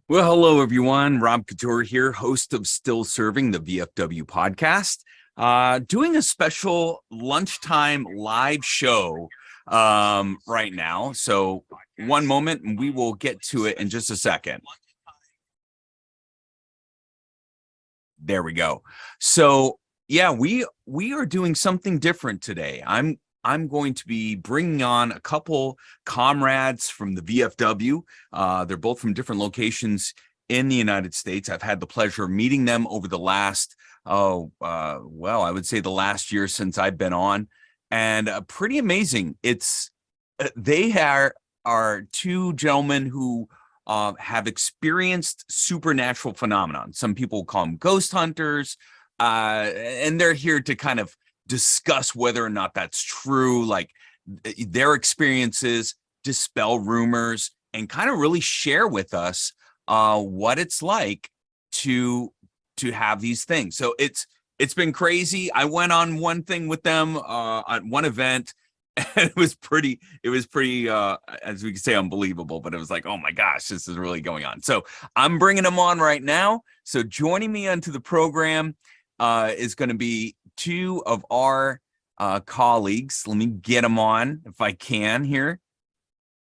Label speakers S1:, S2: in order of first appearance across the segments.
S1: Well, hello, everyone. Rob Couture here, host of Still Serving, the VFW podcast, doing a special lunchtime live show right now. So one moment, and we will get to it in just a second. There we go. So yeah, we are doing something different today. I'm going to be bringing on a couple comrades from the VFW. They're both from different locations in the United States. I've had the pleasure of meeting them over the last, I would say the last year since I've been on, and pretty amazing. They are two gentlemen who have experienced supernatural phenomenon. Some people call them ghost hunters, and they're here to kind of discuss whether or not that's true, like their experiences, dispel rumors, and kind of really share with us what it's like to have these things. So it's been crazy. I went on one thing with them on one event. And it was pretty, as we could say, unbelievable, but it was like, oh my gosh, this is really going on. So I'm bringing them on right now. So joining me onto the program is going to be two of our colleagues. Let me get them on if I can here.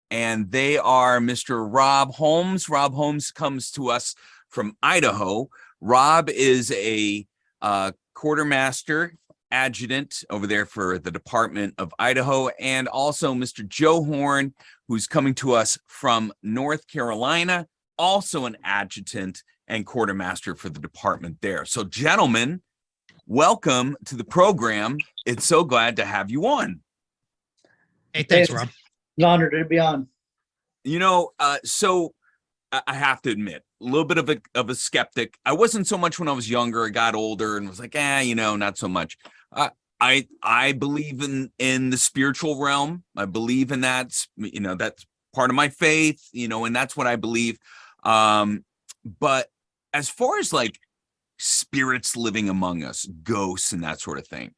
S1: And they are Mr. Rob Holmes. Rob Holmes comes to us from Idaho. Rob is a quartermaster adjutant over there for the Department of Idaho, and also Mr. Joe Horn, who's coming to us from North Carolina, also an adjutant and quartermaster for the department there. So gentlemen, welcome to the program. It's so glad to have you on.
S2: Hey, thanks, Rob.
S3: An honor to be on.
S1: So I have to admit, a little bit of a skeptic. I wasn't so much when I was younger. I got older and was like, not so much. I believe in the spiritual realm. I believe in that. That's part of my faith. And that's what I believe. But as far as like spirits living among us, ghosts and that sort of thing,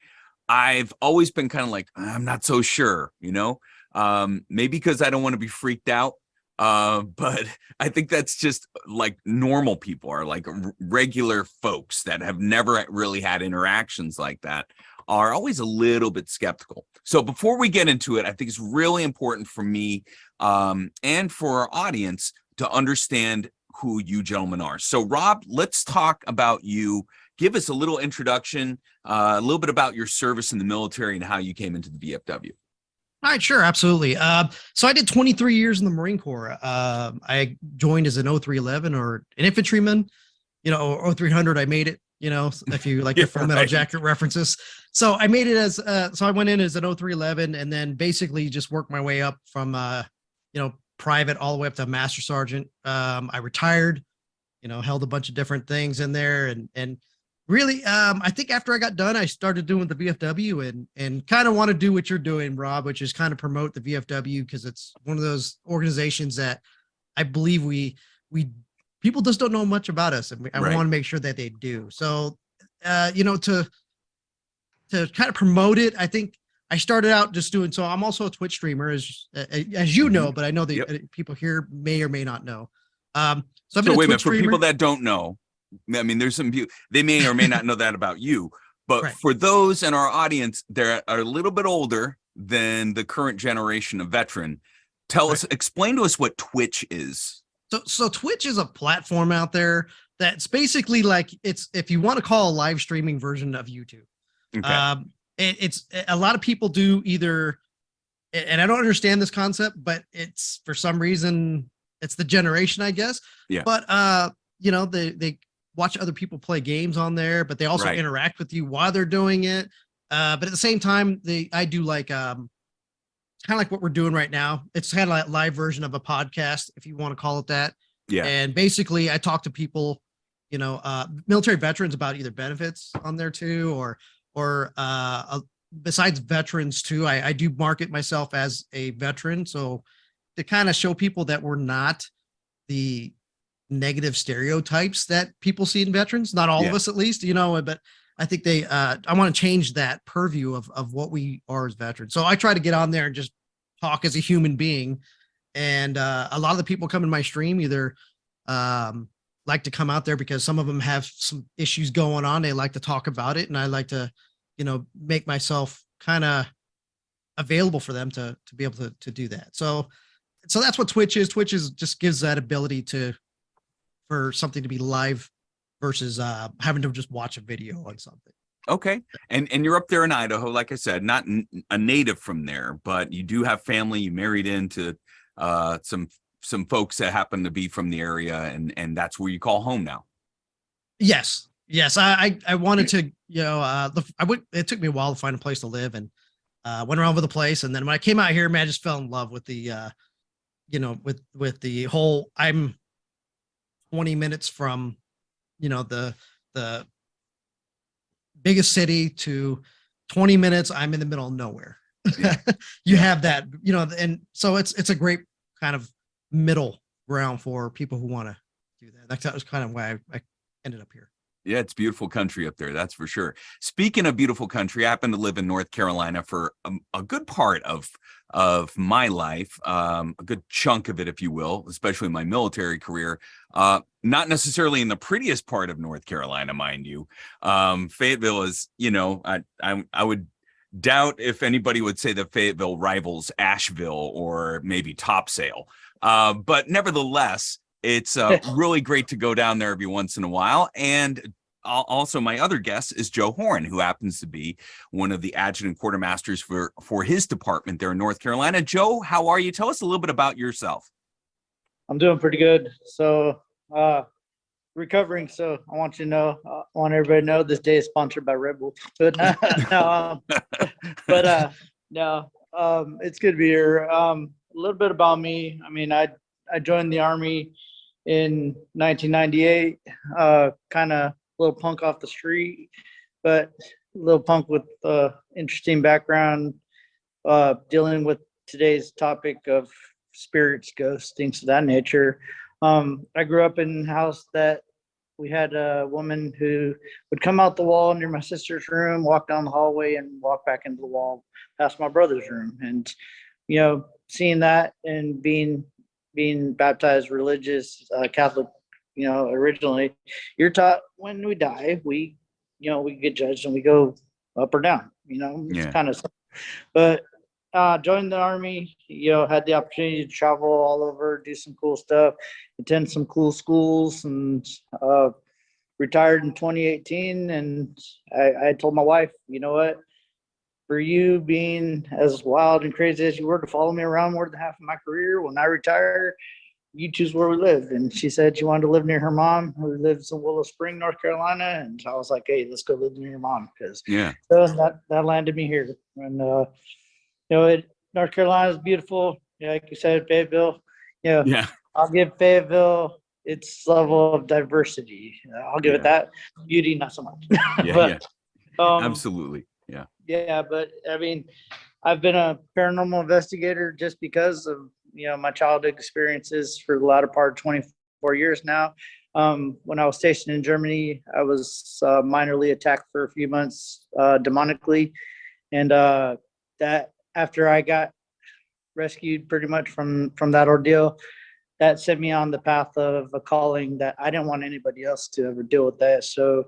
S1: I've always been kind of like, I'm not so sure. Maybe because I don't want to be freaked out. But I think that's just like normal people are like regular folks that have never really had interactions like that are always a little bit skeptical. So before we get into it, I think it's really important for me and for our audience to understand who you gentlemen are. So Rob, let's talk about you. Give us a little introduction, a little bit about your service in the military and how you came into the VFW.
S2: All right, sure, absolutely. So I did 23 years in the Marine Corps. I joined as an 0311 or an infantryman, or 0300. I made it, if you like the Full Metal Jacket references. So I made it as, so I went in as an 0311 and then basically just worked my way up from, private all the way up to master sergeant. I retired, held a bunch of different things in there and really, I think after I got done, I started doing the VFW and kind of want to do what you're doing, Rob, which is kind of promote the VFW because it's one of those organizations that I believe we people just don't know much about us, and I want to make sure that they do. So, to kind of promote it, I think I started out just doing. So I'm also a Twitch streamer, as you know, but I know that people here may or may not know. So I've been
S1: wait a minute, for people that don't know. I mean, there's some people, they may or may not know that about you, but for those in our audience that are a little bit older than the current generation of veteran, explain to us what Twitch is.
S2: So Twitch is a platform out there that's basically like, it's, if you want to call a live streaming version of YouTube. Okay. It's a lot of people do either, and I don't understand this concept, but it's for some reason, it's the generation, I guess. Yeah. But, they watch other people play games on there, but they also interact with you while they're doing it. But at the same time, I do like kind of like what we're doing right now. It's kind of like a live version of a podcast, if you want to call it that. Yeah. And basically, I talk to people, military veterans about either benefits on there too, or besides veterans too. I do market myself as a veteran, so to kind of show people that we're not the negative stereotypes that people see in veterans, not all of us at least, but I think I want to change that purview of what we are as veterans. So I try to get on there and just talk as a human being. And a lot of the people come in my stream either like to come out there because some of them have some issues going on. They like to talk about it, and I like to, make myself kind of available for them to be able to do that. So that's what Twitch is. Twitch is just gives that ability for something to be live versus having to just watch a video on something.
S1: Okay. And you're up there in Idaho, like I said, not a native from there, but you do have family. You married into some folks that happen to be from the area, and that's where you call home now.
S2: Yes. I wanted to, it took me a while to find a place to live, and went around with the place. And then when I came out here, man, I just fell in love with the, with the whole, I'm 20 minutes from, the biggest city to 20 minutes. I'm in the middle of nowhere.
S1: Yeah.
S2: You have that, and so it's a great kind of middle ground for people who want to do that. That was kind of why I ended up here.
S1: Yeah, it's beautiful country up there, that's for sure. Speaking of beautiful country, I happen to live in North Carolina for a good part of my life, a good chunk of it, if you will, especially my military career. Not necessarily in the prettiest part of North Carolina, mind you. Fayetteville is, I would doubt if anybody would say that Fayetteville rivals Asheville or maybe Topsail. But nevertheless, it's really great to go down there every once in a while. And also my other guest is Joe Horn, who happens to be one of the adjutant quartermasters for his department there in North Carolina. Joe, how are you? Tell us a little bit about yourself.
S3: I'm doing pretty good. So recovering. So I want you to know, I want everybody to know this day is sponsored by Red Bull. But it's good to be here. A little bit about me. I mean, I joined the Army in 1998, kind of a little punk off the street, but a little punk with interesting background, dealing with today's topic of spirits, ghosts, things of that nature. I grew up in a house that we had a woman who would come out the wall near my sister's room, walk down the hallway, and walk back into the wall past my brother's room. And, seeing that and being baptized religious, Catholic, originally, you're taught when we die, we get judged and we go up or down, it's kind of, but joined the Army, had the opportunity to travel all over, do some cool stuff, attend some cool schools, and retired in 2018. And I told my wife, you know what, for you being as wild and crazy as you were to follow me around more than half of my career, when I retire, you choose where we live. And she said she wanted to live near her mom, who lives in Willow Spring, North Carolina. And I was like, hey, let's go live near your mom. So that landed me here. And, North Carolina is beautiful. Like you said, Fayetteville, I'll give Fayetteville its level of diversity. I'll give it that. Beauty, not so much.
S1: Absolutely.
S3: Yeah, but I mean, I've been a paranormal investigator just because of, my childhood experiences for the latter part of 24 years now. When I was stationed in Germany, I was minorly attacked for a few months demonically. And that after I got rescued pretty much from that ordeal, that set me on the path of a calling that I didn't want anybody else to ever deal with that. So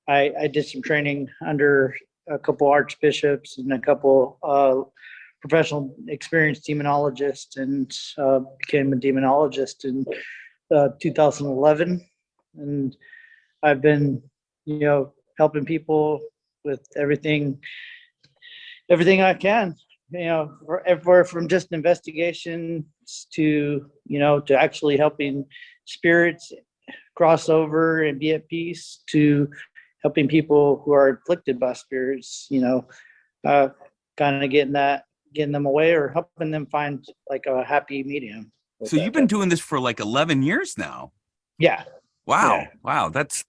S3: I did some training under a couple archbishops and a couple professional experienced demonologists, and became a demonologist in 2011. And I've been, helping people with everything I can, everywhere from just investigations to, to actually helping spirits cross over and be at peace, to helping people who are afflicted by spirits, kind of getting them away or helping them find like a happy medium.
S1: So you've been doing this for like 11 years now.
S3: Yeah.
S1: Wow.
S3: Yeah.
S1: Wow. That's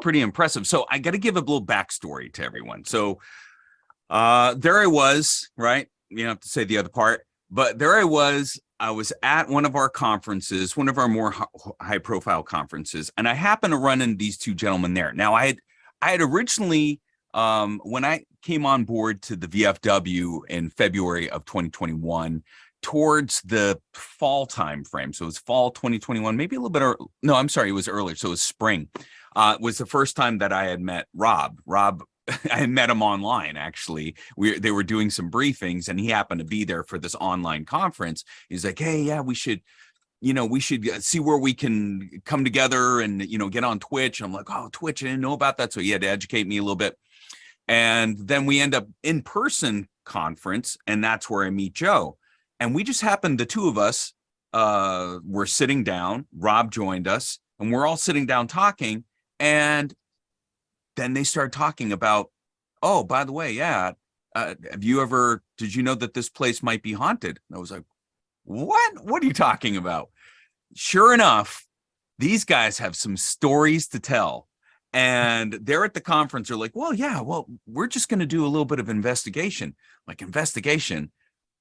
S1: pretty impressive. So I got to give a little backstory to everyone. So there I was, right? You don't have to say the other part, but there I was at one of our conferences, one of our more high profile conferences. And I happened to run into these two gentlemen there. Now I had originally, when I came on board to the VFW in February of 2021, towards the fall time frame. So it was fall 2021, maybe a little bit. No, I'm sorry, it was earlier. So it was spring. Was the first time that I had met Rob. I had met him online, actually. They were doing some briefings, and he happened to be there for this online conference. He's like, hey, yeah, we should see where we can come together and, get on Twitch. I'm like, oh, Twitch, I didn't know about that. So he had to educate me a little bit. And then we end up in-person conference, and that's where I meet Joe. And we just happened, the two of us were sitting down. Rob joined us, and we're all sitting down talking. And then they started talking about, oh, by the way, yeah, did you know that this place might be haunted? And I was like, what are you talking about? Sure enough, these guys have some stories to tell. And they're at the conference. They're like, we're just going to do a little bit of investigation. Like, investigation?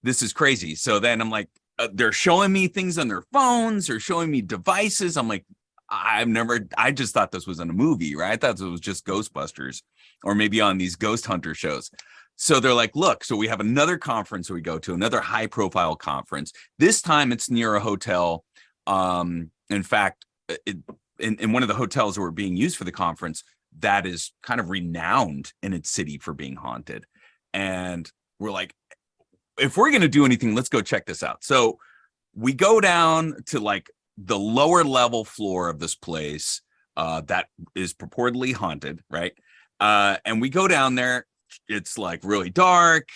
S1: This is crazy. So then I'm like, they're showing me things on their phones. They're showing me devices. I'm like, I just thought this was in a movie, right? I thought it was just Ghostbusters or maybe on these ghost hunter shows. So they're like, look, so we have another conference that we go to, another high profile conference. This time it's near a hotel. In fact, in one of the hotels that were being used for the conference, that is kind of renowned in its city for being haunted. And we're like, if we're going to do anything, let's go check this out. So we go down to like the lower level floor of this place that is purportedly haunted, right? And we go down there. It's like really dark,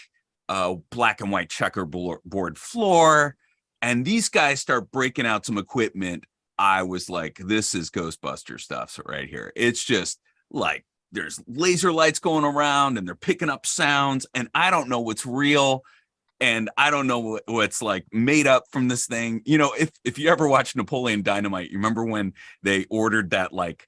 S1: black and white checkerboard floor. And these guys start breaking out some equipment. I was like, this is Ghostbuster stuff right here. It's just like there's laser lights going around and they're picking up sounds. And I don't know what's real. And I don't know what's like made up from this thing. If you ever watched Napoleon Dynamite, you remember when they ordered that, like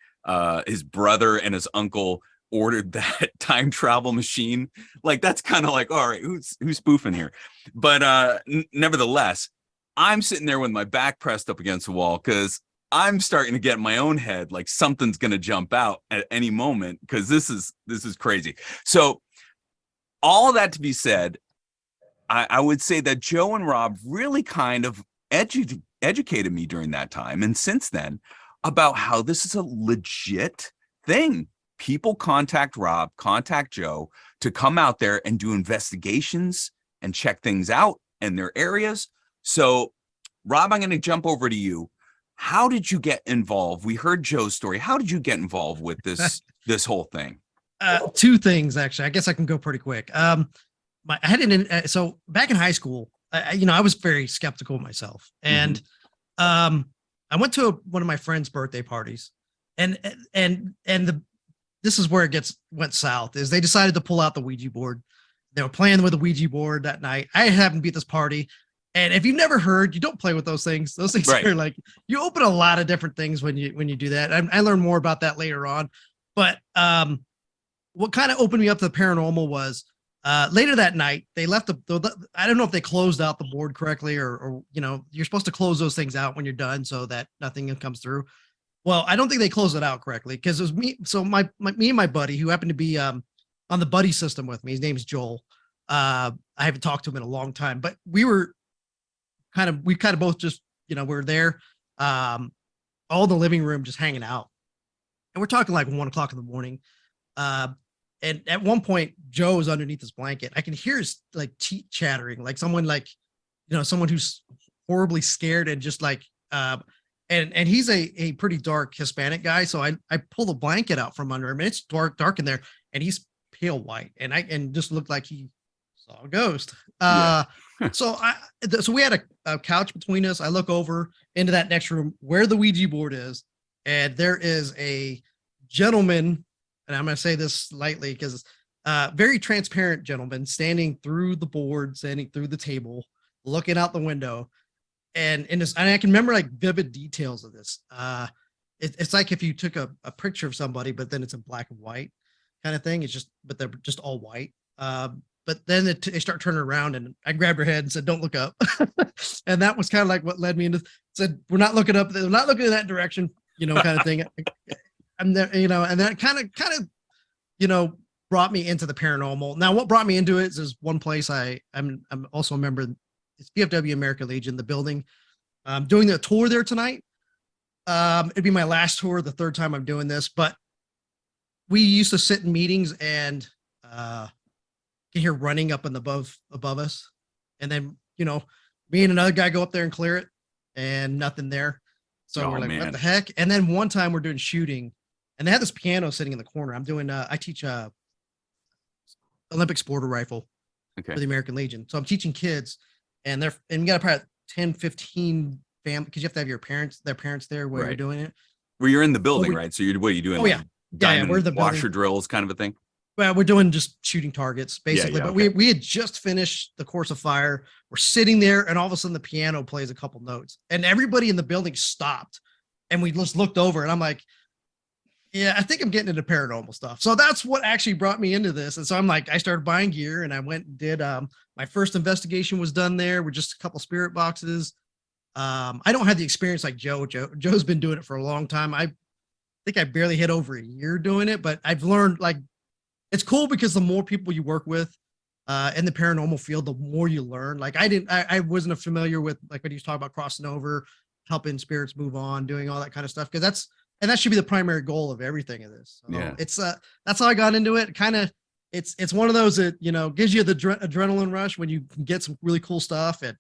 S1: his brother and his uncle ordered that time travel machine? Like, that's kind of like, all right, who's spoofing here? But nevertheless, I'm sitting there with my back pressed up against the wall because I'm starting to get in my own head like something's going to jump out at any moment because this is crazy. So all of that to be said, I would say that Joe and Rob really kind of educated me during that time. And since then, about how this is a legit thing. People contact Rob, contact Joe to come out there and do investigations and check things out in their areas. So, Rob, I'm going to jump over to you. How did you get involved? We heard Joe's story. How did you get involved with this whole thing?
S2: Two things, actually. I guess I can go pretty quick. So back in high school, I was very skeptical myself, and I went to one of my friend's birthday parties, and this is where went south. Is they decided to pull out the Ouija board. They were playing with the Ouija board that night. I happened to be at this party, and if you've never heard, you don't play with those things. Those things
S1: right.
S2: are like, you open a lot of different things when you do that. I learned more about that later on, but what kind of opened me up to the paranormal was. Later that night, they left I don't know if they closed out the board correctly or you're supposed to close those things out when you're done so that nothing comes through. Well, I don't think they closed it out correctly because it was me. So me and my buddy who happened to be on the buddy system with me, his name's Joel. I haven't talked to him in a long time, but we kind of both just, we were there, all in the living room, just hanging out. And we're talking like 1:00 in the morning. And at one point, Joe is underneath his blanket. I can hear his like teeth chattering, like someone someone who's horribly scared and just like, and he's a pretty dark Hispanic guy. So I pull the blanket out from under him, and it's dark in there, and he's pale white, and just looked like he saw a ghost. So we had a couch between us. I look over into that next room where the Ouija board is, and there is a gentleman. And I'm going to say this lightly because very transparent gentleman standing through the board, standing through the table, looking out the window. And I can remember like vivid details of this. It's like if you took a picture of somebody, but then it's in black and white kind of thing. But they're just all white. But then they start turning around, and I grabbed her head and said, "Don't look up." And that was kind of like what led me into, said, "We're not looking up. They're not looking in that direction," kind of thing. And there, and that kind of, brought me into the paranormal. Now, what brought me into it is one place I'm also a member it's VFW American Legion, the building. I'm doing the tour there tonight. It'd be my last tour, the third time I'm doing this, but we used to sit in meetings and you hear running up and above us. And then, me and another guy go up there and clear it and nothing there. So we're like,
S1: man.
S2: what the heck? And then one time we're doing shooting and they had this piano sitting in the corner. I'm doing, I teach Olympic sporter rifle for the American Legion. So I'm teaching kids and you got to probably 10, 15 family, because you have to have their parents there while you're doing it.
S1: Well, you're in the building, right? So what are you doing?
S2: Oh, yeah.
S1: Diamond
S2: we're the
S1: washer
S2: building.
S1: drills kind of a thing?
S2: Well, we're doing just shooting targets, basically. But we had just finished the course of fire. We're sitting there, and all of a sudden the piano plays a couple notes. And everybody in the building stopped. And we just looked over, and I'm like, yeah, I think I'm getting into paranormal stuff. So that's what actually brought me into this. And so I'm like, I started buying gear, and I went and did my first investigation was done there with just a couple spirit boxes. I don't have the experience like Joe. Joe's been doing it for a long time. I think I barely hit over a year doing it, but I've learned, like, it's cool because the more people you work with in the paranormal field, the more you learn. Like I wasn't familiar with, like, when he was talking about crossing over, helping spirits move on, doing all that kind of stuff. Cause that should be the primary goal of everything of this. So it's that's how I got into it. Kind of, it's one of those that, gives you the adrenaline rush when you can get some really cool stuff. And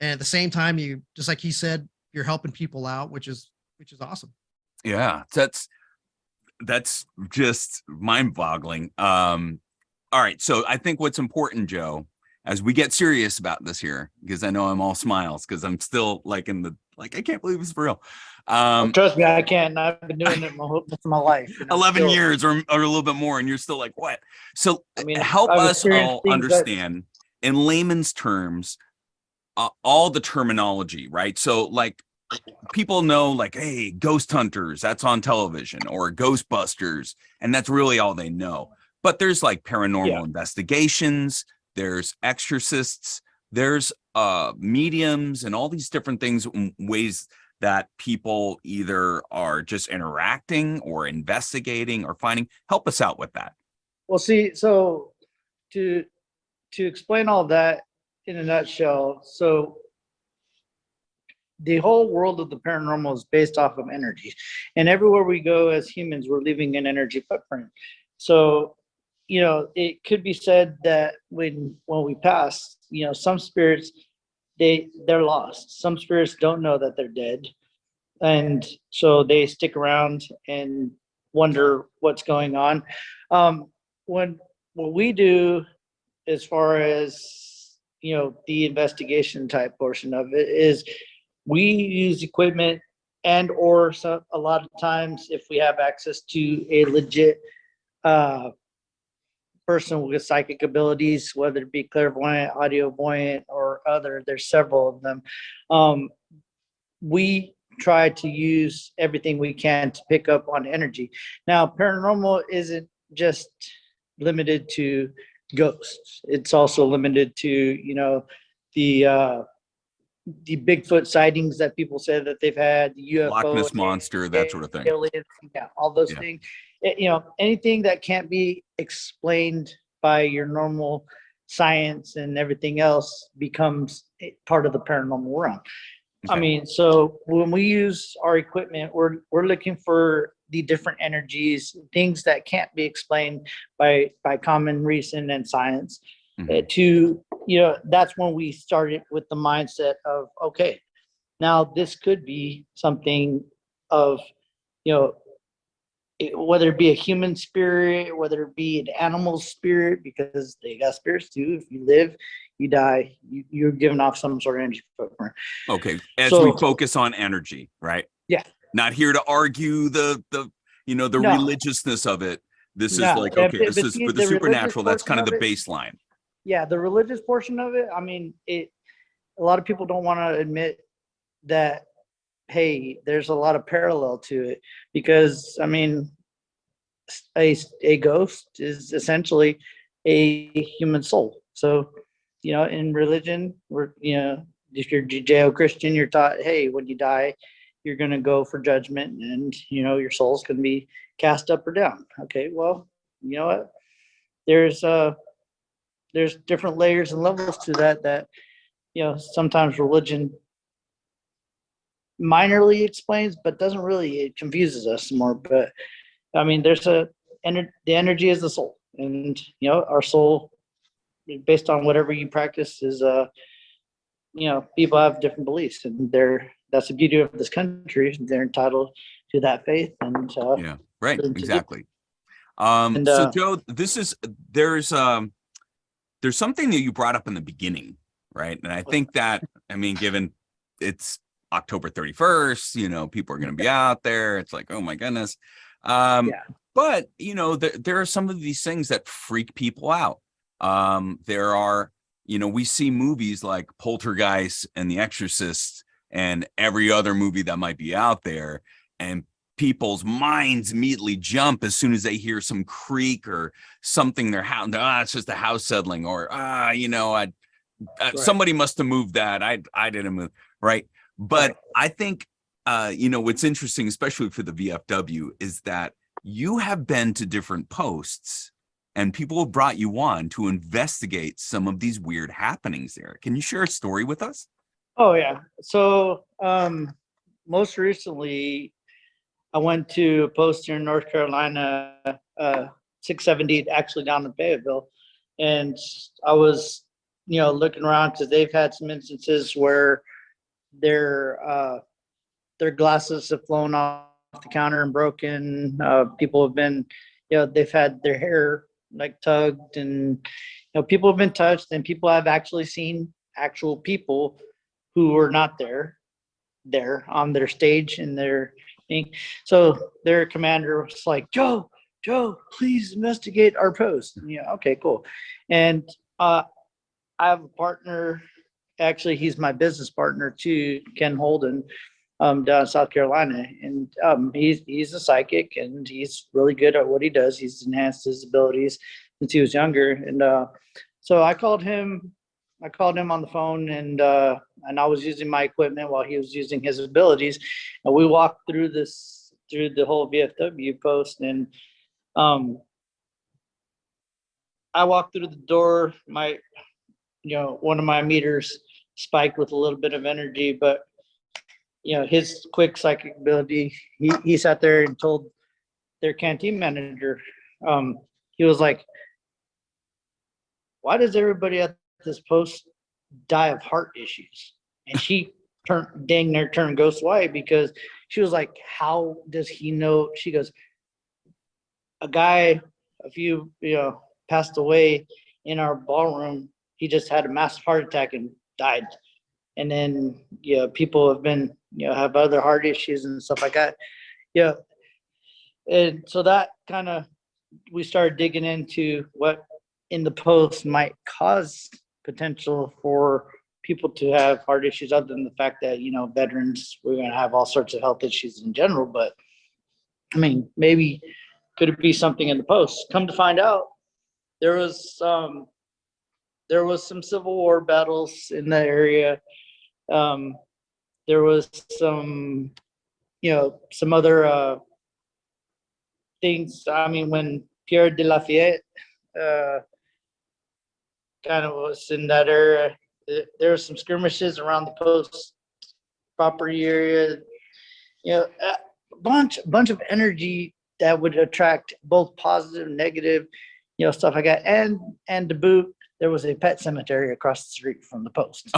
S2: at the same time, you, just like he said, you're helping people out, which is awesome.
S1: Yeah. That's just mind-boggling. All right. So I think what's important, Joe, as we get serious about this here, because I know I'm all smiles because I'm still like I can't believe it's for real.
S3: Trust me, I can't. I've been doing it most of my life.
S1: 11 years or a little bit more, and you're still like, what? So help
S3: I've
S1: us all understand in layman's terms, all the terminology, right? So like, people know, like, hey, ghost hunters, that's on television, or Ghostbusters, and that's really all they know. But there's like paranormal investigations, there's exorcists, there's mediums, and all these different things, ways that people either are just interacting or investigating or finding. Help us out with that.
S3: Well, see, so to explain all that in a nutshell, so the whole world of the paranormal is based off of energy, and everywhere we go as humans, we're leaving an energy footprint. So, it could be said that when we pass, some spirits, they're lost. Some spirits don't know that they're dead, and so they stick around and wonder what's going on. What we do, as far as the investigation type portion of it, is we use equipment, and or a lot of times, if we have access to a legit person with psychic abilities, whether it be clairvoyant, audiovoyant, or other, there's several of them. We try to use everything we can to pick up on energy. Now, paranormal isn't just limited to ghosts. It's also limited to, the Bigfoot sightings that people say that they've had, the UFO,
S1: Loch Ness monster, that sort of thing.
S3: Aliens, all those things. Anything that can't be explained by your normal science and everything else becomes part of the paranormal realm. Okay. So when we use our equipment, we're looking for the different energies, things that can't be explained by common reason and science. That's when we started with the mindset of, okay, now this could be something of, whether it be a human spirit, whether it be an animal spirit, because they got spirits too. If you live, you die, you're giving off some sort of energy footprint.
S1: Okay. We focus on energy, right?
S3: Yeah.
S1: Not here to argue the religiousness of it. This is like, okay, this is for the supernatural. That's kind of the baseline.
S3: Yeah, the religious portion of it, a lot of people don't want to admit that, hey, there's a lot of parallel to it, because a ghost is essentially a human soul. So, in religion, if you're Judeo-Christian, you're taught, hey, when you die, you're going to go for judgment, and your soul's going to be cast up or down. Okay, well, you know what? There's different layers and levels to that sometimes religion minorly explains, but doesn't really. It confuses us more. But I mean, the energy is the soul, and our soul, based on whatever you practice, is people have different beliefs, and that's the beauty of this country. They're entitled to that faith, and
S1: Yeah, right, exactly.
S3: And
S1: so Joe, there's something that you brought up in the beginning, right? And I think that, I mean, given it's October 31st, people are going to be out there. It's like, oh my goodness.
S3: yeah,
S1: But there are some of these things that freak people out. There are, we see movies like Poltergeist and The Exorcist and every other movie that might be out there, and people's minds immediately jump as soon as they hear some creak or something. Their house, it's just the house settling, or
S3: right.
S1: somebody must have moved that. I didn't move, right? But I think what's interesting, especially for the VFW, is that you have been to different posts and people have brought you on to investigate some of these weird happenings there. Can you share a story with us?
S3: Oh yeah. So most recently, I went to a post here in North Carolina, 670, actually down in Fayetteville, and I was, looking around because they've had some instances where their glasses have flown off the counter and broken. People have been, they've had their hair like tugged, and people have been touched, and people have actually seen actual people who were not there on their stage and their thing. So their commander was like, Joe, please investigate our post. And, okay, cool. And I have a partner. Actually, he's my business partner too, Ken Holden, down in South Carolina, and he's a psychic, and he's really good at what he does. He's enhanced his abilities since he was younger, and so I called him on the phone, and I was using my equipment while he was using his abilities, and we walked through the whole VFW post, and I walked through the door. One of my meters spiked with a little bit of energy, but his quick psychic ability, he sat there and told their canteen manager, he was like, why does everybody at this post die of heart issues? And she dang near turned ghost white, because she was like, how does he know? She goes, a guy a few passed away in our ballroom. He just had a massive heart attack and died. And then people have been have other heart issues and stuff like that. And so that kind of, we started digging into what in the post might cause potential for people to have heart issues, other than the fact that veterans, we're going to have all sorts of health issues in general. But I mean, maybe could it be something in the post? Come to find out, there was some Civil War battles in the area. There was some other things. I mean, when Pierre de Lafayette kind of was in that area, there were some skirmishes around the post property area. A bunch of energy that would attract both positive and negative, stuff like that. And to boot, there was a pet cemetery across the street from the post.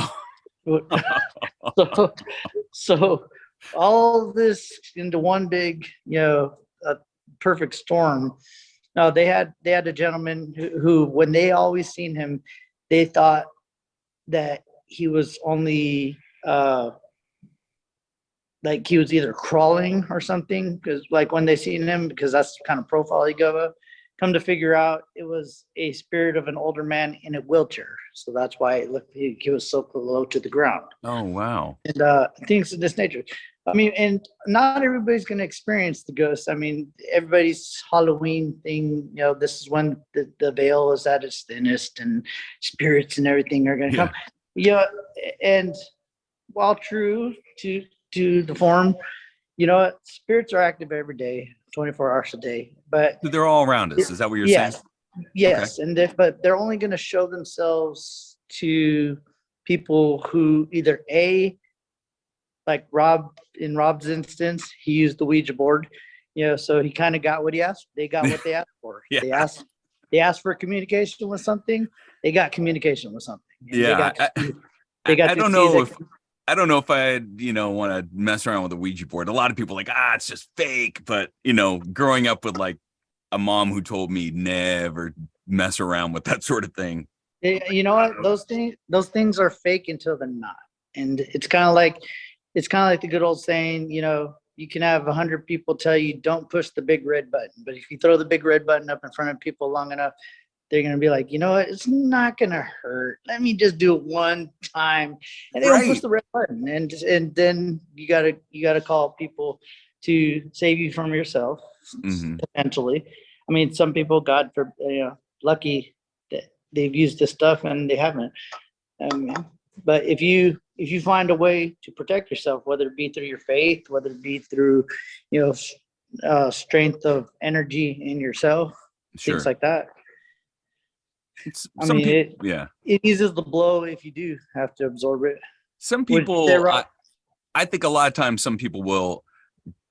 S3: So all this into one big, perfect storm. No, they had a gentleman who when they always seen him, they thought that he was only like he was either crawling or something, because like when they seen him, because that's the kind of profile he gave. Come to figure out, it was a spirit of an older man in a wheelchair. So that's why it looked, he was so low to the ground.
S1: Oh, wow.
S3: And things of this nature. I mean, and not everybody's going to experience the ghost. I mean, everybody's Halloween thing, this is when the veil is at its thinnest and spirits and everything are going to come. Yeah. And while true to the form, spirits are active every day, 24 hours a day. But
S1: So they're all around us. Is that what you're saying?
S3: Yes. And but they're only going to show themselves to people who either like in Rob's instance, he used the Ouija board, so he kind of got what he asked. They got what they asked for.
S1: Yeah.
S3: They asked for communication with something. They got communication with something.
S1: Yeah.
S3: They got
S1: I
S3: to
S1: don't
S3: see
S1: know
S3: that.
S1: I don't know if I, want to mess around with a Ouija board. A lot of people are like, it's just fake. But, growing up with like a mom who told me never mess around with that sort of thing.
S3: You know what? Those things are fake until they're not. And it's kind of like the good old saying, you can have 100 people tell you don't push the big red button, but if you throw the big red button up in front of people long enough, they're going to be like, you know what? It's not going to hurt. Let me just do it one time. And they don't push the red button. And then you gotta call people to save you from yourself, potentially. I mean, some people, God for, lucky that they've used this stuff and they haven't. But if you find a way to protect yourself, whether it be through your faith, whether it be through, strength of energy in yourself, things like that. It eases the blow if you do have to absorb it.
S1: Some people, I think a lot of times some people will,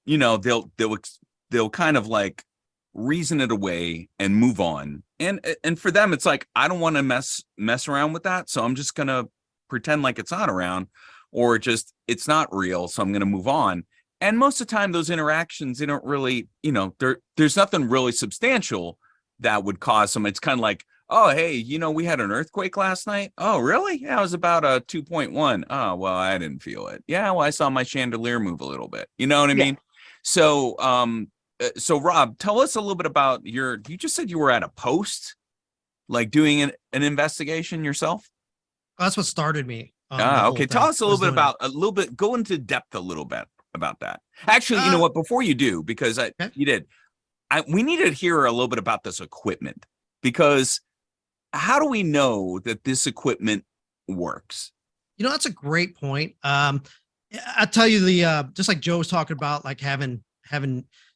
S1: they'll kind of like reason it away and move on. And for them, it's like, I don't want to mess around with that. So I'm just going to pretend like it's not around, or just, it's not real. So I'm going to move on. And most of the time, those interactions, they don't really, there's nothing really substantial that would cause them. It's kind of like, oh, hey, we had an earthquake last night. Oh, really? Yeah, it was about a 2.1. Oh, well, I didn't feel it. Yeah, well, I saw my chandelier move a little bit. You know what I mean? So, Rob, tell us a little bit about you just said you were at a post, like doing an investigation yourself?
S2: That's what started me.
S1: Okay. Tell us go into depth a little bit about that. Actually, you know what, before you do, because you did, we need to hear a little bit about this equipment, because how do we know that this equipment works?
S2: That's a great point. I tell you just like Joe was talking about, like having,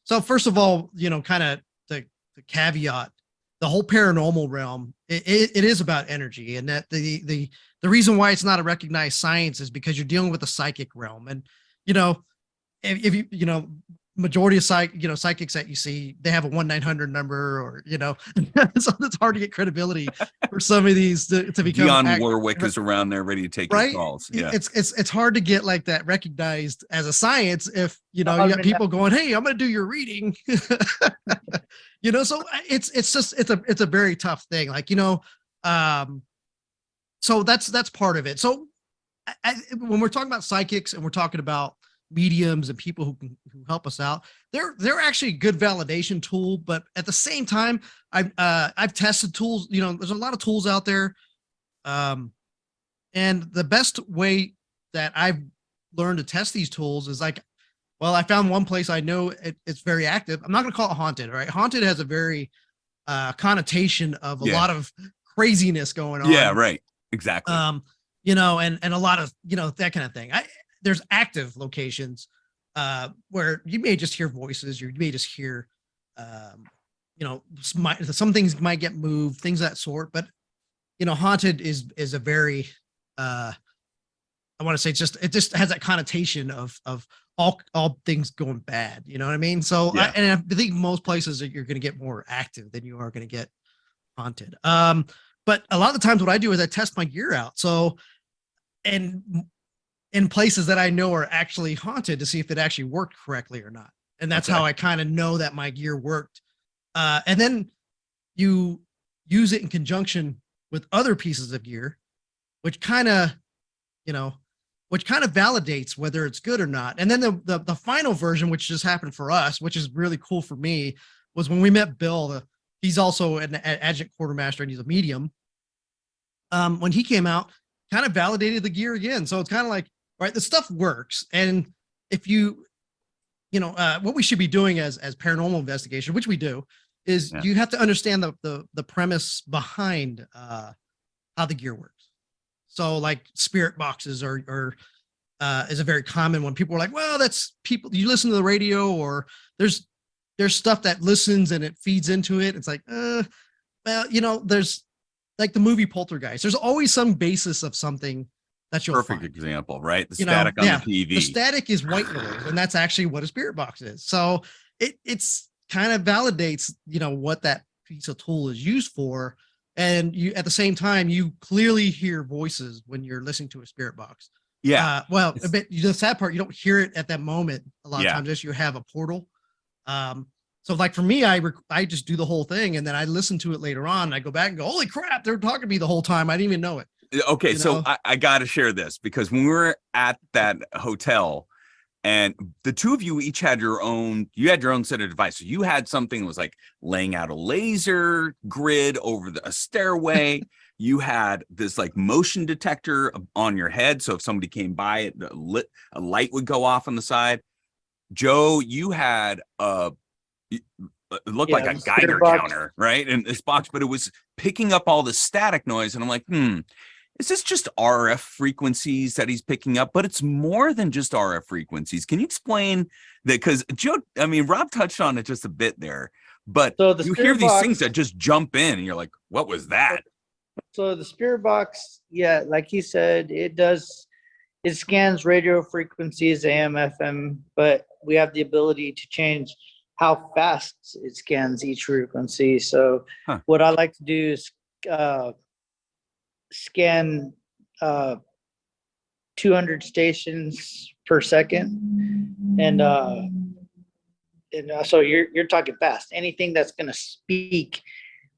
S2: so first of all, kind of the caveat, the whole paranormal realm, it is about energy, and that the reason why it's not a recognized science is because you're dealing with the psychic realm. And, if you, majority of psychics that you see, they have a 1-900 number, or, so it's hard to get credibility for some of these to become.
S1: Dionne Warwick is around there ready to take your calls. Yeah.
S2: It's hard to get like that recognized as a science if, you got people going, hey, I'm going to do your reading. So it's a very tough thing. Like, so that's part of it. So when we're talking about psychics and we're talking about mediums and people who help us out, they're actually a good validation tool. But at the same time, I've tested tools. There's a lot of tools out there, and the best way that I've learned to test these tools is like, well, I found one place I know it's very active. I'm not going to call it haunted. Right? Haunted has a very connotation of a lot of craziness going on.
S1: Yeah, right. Exactly.
S2: And a lot of that kind of thing. There's active locations where you may just hear voices, you may just hear, some things might get moved, things of that sort. But, haunted is a very, I want to say it just has that connotation of all things going bad. You know what I mean? So, I think most places that you're going to get more active than you are going to get haunted. But a lot of the times what I do is I test my gear out. So, and in places that I know are actually haunted to see if it actually worked correctly or not. And that's how I kind of know that my gear worked. And then you use it in conjunction with other pieces of gear, which kind of validates whether it's good or not. And then the final version, which just happened for us, which is really cool for me, was when we met Bill. He's also an adjunct quartermaster and he's a medium. When he came out, kind of validated the gear again. So it's kind of like, right, the stuff works. And if what we should be doing as paranormal investigation, which we do, is you have to understand the premise behind how the gear works. So like spirit boxes is a very common one. People are like, well, that's people, you listen to the radio, or there's stuff that listens and it feeds into it. It's like, there's like the movie Poltergeist. There's always some basis of something that you'll
S1: Perfect
S2: find.
S1: example, right? The
S2: You know,
S1: static on
S2: yeah,
S1: the TV.
S2: the static is white noise, and that's actually what a spirit box is. So it's kind of validates, you know, what that piece of tool is used for. And you, at the same time, you clearly hear voices when you're listening to a spirit box.
S1: Yeah.
S2: Well, a bit, the sad part, you don't hear it at that moment. A lot of
S1: Yeah.
S2: times, just you have a portal. So like for me, I just do the whole thing, and then I listen to it later on. And I go back and go, holy crap, they're talking to me the whole time. I didn't even know it.
S1: Okay,
S2: You
S1: so
S2: know?
S1: I got to share this because when we were at that hotel and the two of you each had your own, you had your own set of devices. You had something that was like laying out a laser grid over a stairway. You had this like motion detector on your head. So if somebody came by, a light would go off on the side. Joe, you had it looked like a
S3: the spirit
S1: Geiger
S3: box.
S1: counter, right? In this box, but it was picking up all the static noise. And I'm like, is this just RF frequencies that he's picking up? But it's more than just RF frequencies. Can you explain that? Because Joe, I mean, Rob touched on it just a bit there, but
S3: So the
S1: you hear
S3: spirit
S1: these
S3: box,
S1: things that just jump in and you're like, what was that?
S3: so the spirit box, yeah, like he said, it scans radio frequencies, AM, FM, but we have the ability to change how fast it scans each frequency. So what I like to do is scan 200 stations per second, and so you're talking fast. Anything that's going to speak,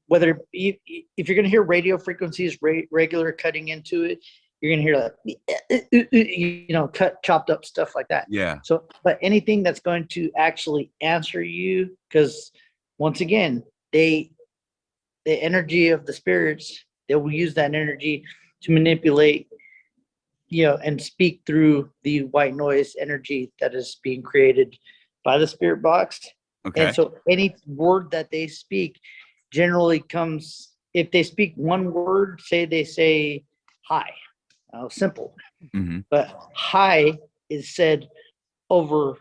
S3: whether if you're going to hear radio frequencies regular cutting into it, you're going to hear like you know, chopped up stuff like that.
S1: Yeah.
S3: So, but anything that's going to actually answer you, because once again, the energy of the spirits, they will use that energy to manipulate, you know, and speak through the white noise energy that is being created by the spirit box.
S1: Okay.
S3: And so any word that they speak generally comes, if they speak one word, say they say hi, simple.
S1: Mm-hmm.
S3: But hi is said over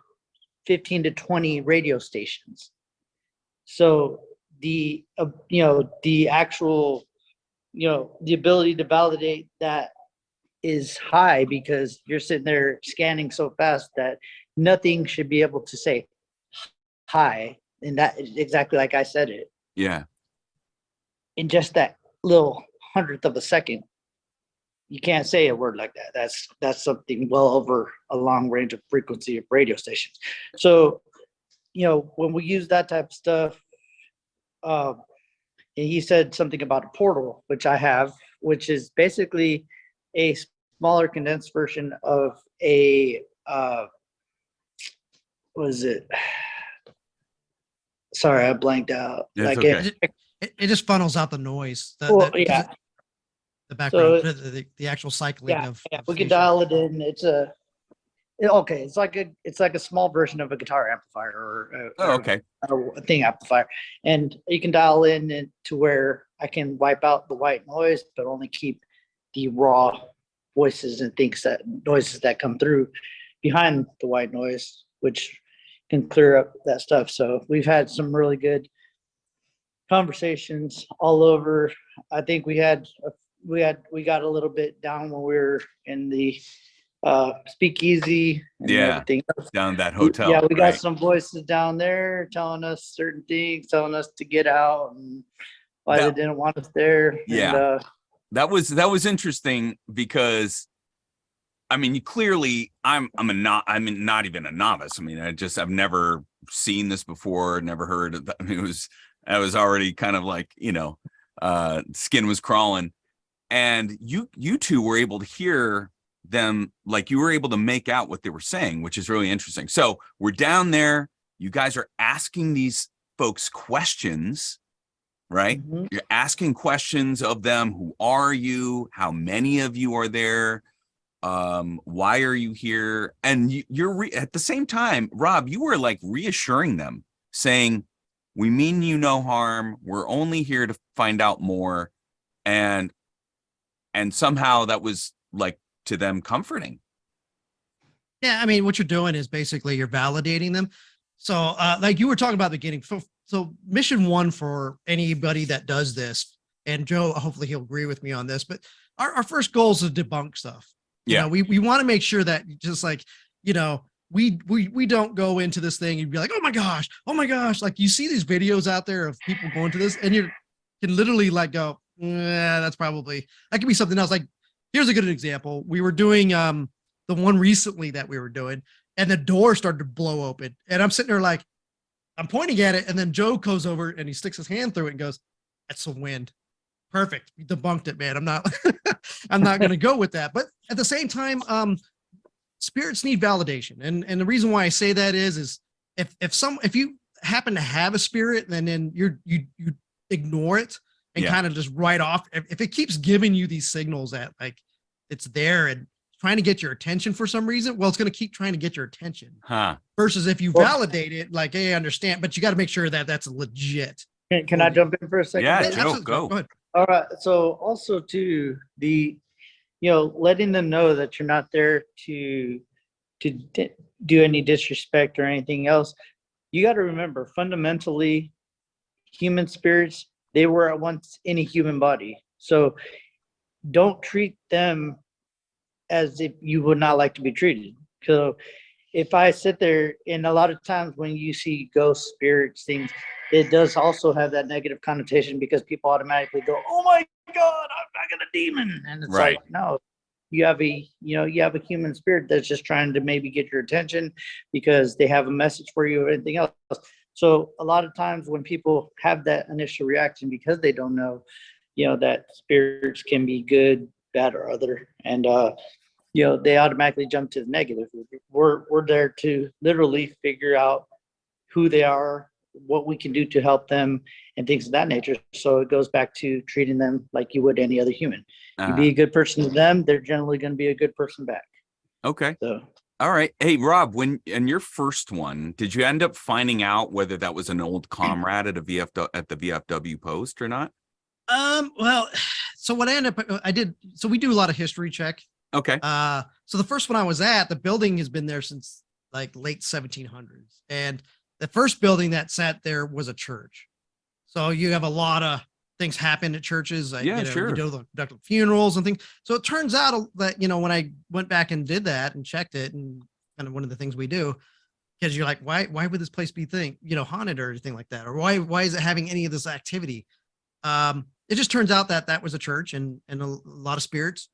S3: 15 to 20 radio stations. So the, you know, the actual, you know, the ability to validate that is high because you're sitting there scanning so fast that nothing should be able to say hi. And that is exactly like I said it.
S1: Yeah.
S3: In just that little hundredth of a second. You can't say a word like that. That's something well over a long range of frequency of radio stations. So, you know, when we use that type of stuff, and he said something about a portal, which I have, which is basically a smaller condensed version of a what is it? Sorry, I blanked out.
S1: It's
S3: like
S1: okay.
S2: It just funnels out the noise.
S3: Yeah.
S2: The background,
S3: So,
S2: the actual cycling
S3: yeah,
S2: of
S3: we could
S2: stations.
S3: dial it in. It's like a small version of a guitar amplifier or
S1: Okay.
S3: a thing amplifier, and you can dial in to where I can wipe out the white noise, but only keep the raw voices and noises that come through behind the white noise, which can clear up that stuff. So we've had some really good conversations all over. I think we got a little bit down when we were in the speakeasy and everything else.
S1: Down that hotel.
S3: Yeah, we got
S1: right?
S3: some voices down there telling us certain things, telling us to get out and why they didn't want us there.
S1: Yeah.
S3: And,
S1: that was interesting because I mean, you clearly I'm not even a novice. I mean, I've never seen this before, never heard of that. I mean, I was already kind of like, you know, skin was crawling. And you two were able to hear them, like you were able to make out what they were saying, which is really interesting. So we're down there, you guys are asking these folks questions, right?
S3: Mhm.
S1: You're asking questions of them. Who are you? How many of you are there? Why are you here? And you're at the same time, Rob, you were like reassuring them, saying, we mean you no harm. We're only here to find out more. And somehow that was like to them comforting.
S2: Yeah, I mean, what you're doing is basically you're validating them. So, like you were talking about at the beginning. So mission one for anybody that does this, and Joe, hopefully he'll agree with me on this, but our first goal is to debunk stuff. You
S1: Yeah.
S2: know, we want to make sure that just like, you know, we don't go into this thing and be like, oh my gosh. Like you see these videos out there of people going to this and you can literally like go, that's probably, that could be something else. Like, here's a good example. We were doing the one recently that we were doing, and the door started to blow open. And I'm sitting there like, I'm pointing at it, and then Joe goes over and he sticks his hand through it and goes, that's the wind. Perfect. You debunked it, man. I'm not I'm not gonna go with that. But at the same time, spirits need validation. And the reason why I say that is if you happen to have a spirit and then you ignore it and kind of just write off, if it keeps giving you these signals that like it's there and trying to get your attention for some reason, well, it's going to keep trying to get your attention. Versus if you validate it, like, hey, I understand, but you got to make sure that that's legit.
S3: Can I jump in for a second?
S1: Yeah, Joe, go
S2: ahead.
S3: All right. So also to the, letting them know that you're not there to do any disrespect or anything else. You got to remember, fundamentally, human spirits, they were at once in a human body. So don't treat them as if you would not like to be treated. So if I sit there, and a lot of times when you see ghost spirits, things, it does also have that negative connotation because people automatically go, oh my God, I got a demon. And it's like, no, you have a human spirit that's just trying to maybe get your attention because they have a message for you or anything else. So a lot of times when people have that initial reaction because they don't know, that spirits can be good, bad, or other. And, they automatically jump to the negative. We're there to literally figure out who they are, what we can do to help them, and things of that nature. So it goes back to treating them like you would any other human. You be a good person to them, they're generally going to be a good person back.
S1: Okay.
S3: So.
S1: All right. Hey, Rob, in your first one, did you end up finding out whether that was an old comrade at the VFW post or not?
S2: Well, so what I did, so we do a lot of history check.
S1: Okay.
S2: So the first one I was at, the building has been there since like late 1700s. And the first building that sat there was a church. So you have a lot of things happen at churches. Sure. You do the funerals and things. So it turns out that, when I went back and did that and checked it, and kind of one of the things we do, because you're like, why would this place be haunted or anything like that? Or why is it having any of this activity? It just turns out that was a church, and a lot of spirits,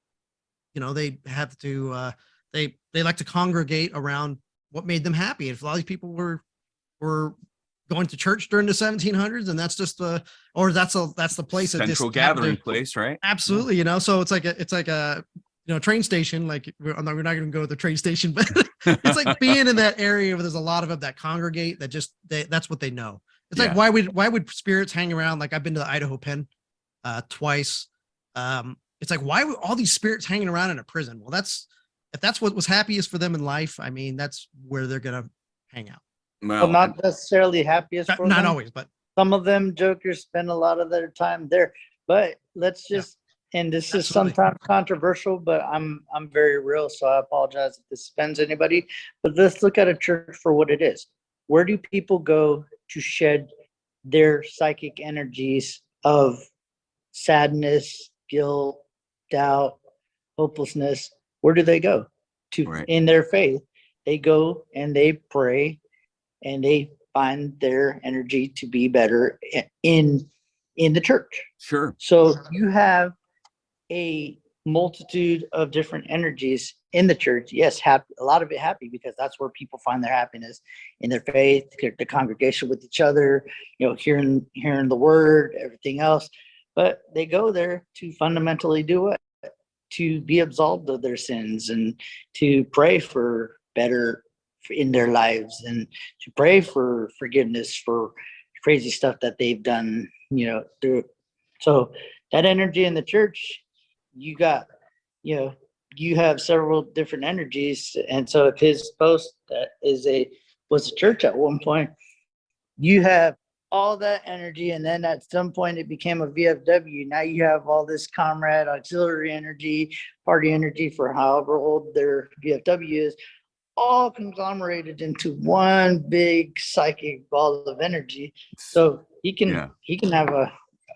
S2: they have to, they like to congregate around what made them happy. If a lot of these people were going to church during the 1700s, and that's just that's the place,
S1: central gathering place, right?
S2: Absolutely. So it's like a train station. Like we're not going to go to the train station, but it's like being in that area where there's a lot of them that congregate, that's what they know. It's like, why would spirits hang around? Like I've been to the Idaho Pen twice. It's like, why would all these spirits hanging around in a prison? Well, if that's what was happiest for them in life, I mean, that's where they're going to hang out.
S3: Well, not necessarily happiest for
S2: not
S3: them.
S2: always, but
S3: some of them jokers spend a lot of their time there. But let's just, and this is sometimes controversial, but I'm very real, so I apologize if this offends anybody. But let's look at a church for what it is. Where do people go to shed their psychic energies of sadness, guilt, doubt, hopelessness? Where do they go to in their faith? They go and they pray, and they find their energy to be better in the church.
S1: Sure.
S3: So you have a multitude of different energies in the church. Yes, happy, a lot of it happy, because that's where people find their happiness in their faith, the congregation with each other, hearing the word, everything else. But they go there to fundamentally do what? To be absolved of their sins and to pray for better in their lives, and to pray for forgiveness for crazy stuff that they've done, through. So that energy in the church, you got, you have several different energies. And so if his post was a church at one point, you have all that energy, and then at some point it became a VFW. Now you have all this comrade auxiliary energy, party energy for however old their VFW is, all conglomerated into one big psychic ball of energy. So he can have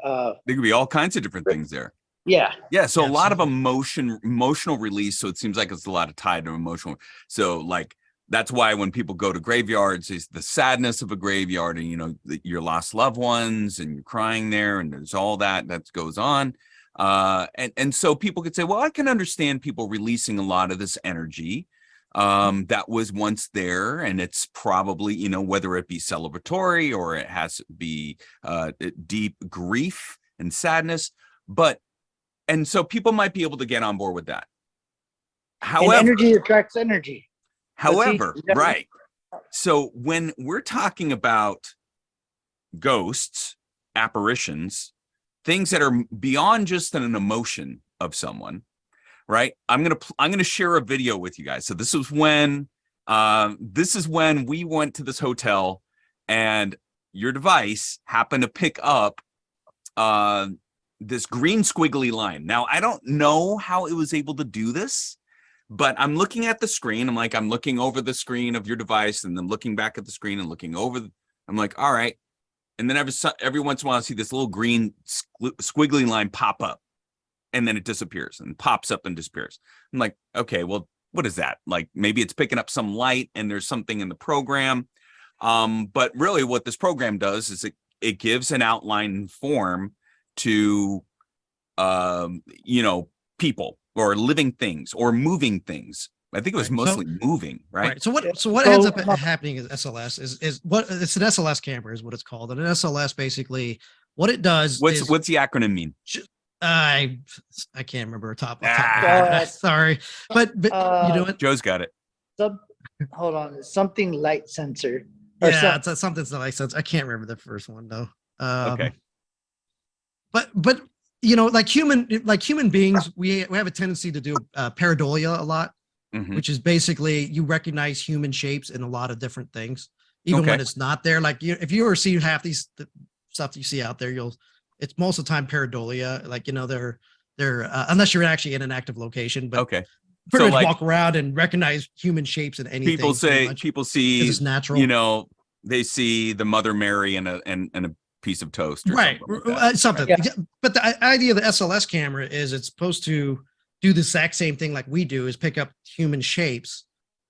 S1: there could be all kinds of different things there.
S3: Yeah.
S1: Yeah, so a lot of
S2: Absolutely.
S1: emotional release. So it seems like it's a lot of tied to emotional. So like that's why when people go to graveyards, is the sadness of a graveyard, and your lost loved ones, and you're crying there, and there's all that goes on. And so people could say, well, I can understand people releasing a lot of this energy that was once there, and it's probably whether it be celebratory or it has to be deep grief and sadness, and so people might be able to get on board with that.
S3: And
S1: However,
S3: energy attracts energy.
S1: right. So when we're talking about ghosts, apparitions, things that are beyond just an emotion of someone, right? I'm gonna share a video with you guys. So this is when we went to this hotel, and your device happened to pick up this green squiggly line. Now, I don't know how it was able to do this, but I'm looking at the screen. I'm looking over the screen of your device, and then looking back at the screen and looking over. I'm like, all right. And then every once in a while, I see this little green squiggly line pop up, and then it disappears and pops up and disappears. I'm like, okay, well, what is that? Like, maybe it's picking up some light and there's something in the program. But really what this program does is it gives an outline form to, people or living things or moving things. I think it was mostly moving, right?
S2: So what ends up happening is SLS is what it's an SLS camera is what it's called. And an SLS basically what it does
S1: what's the acronym mean?
S2: I can't remember top of my head. Sorry. But you know what?
S1: Joe's got it.
S3: Hold on. Something light sensor.
S2: Yeah, it's something light sensor. I can't remember the first one though.
S1: Okay.
S2: But like human beings, we have a tendency to do pareidolia a lot, which is basically you recognize human shapes in a lot of different things, even when it's not there. Like if you ever see half these stuff you see out there, it's most of the time pareidolia. Like they're unless you're actually in an active location, but pretty much walk around and recognize human shapes in anything.
S1: People see
S2: it's natural.
S1: They see the Mother Mary and a piece of toast, or
S2: right? Something. Yeah. But the idea of the SLS camera is it's supposed to do the exact same thing like we do, is pick up human shapes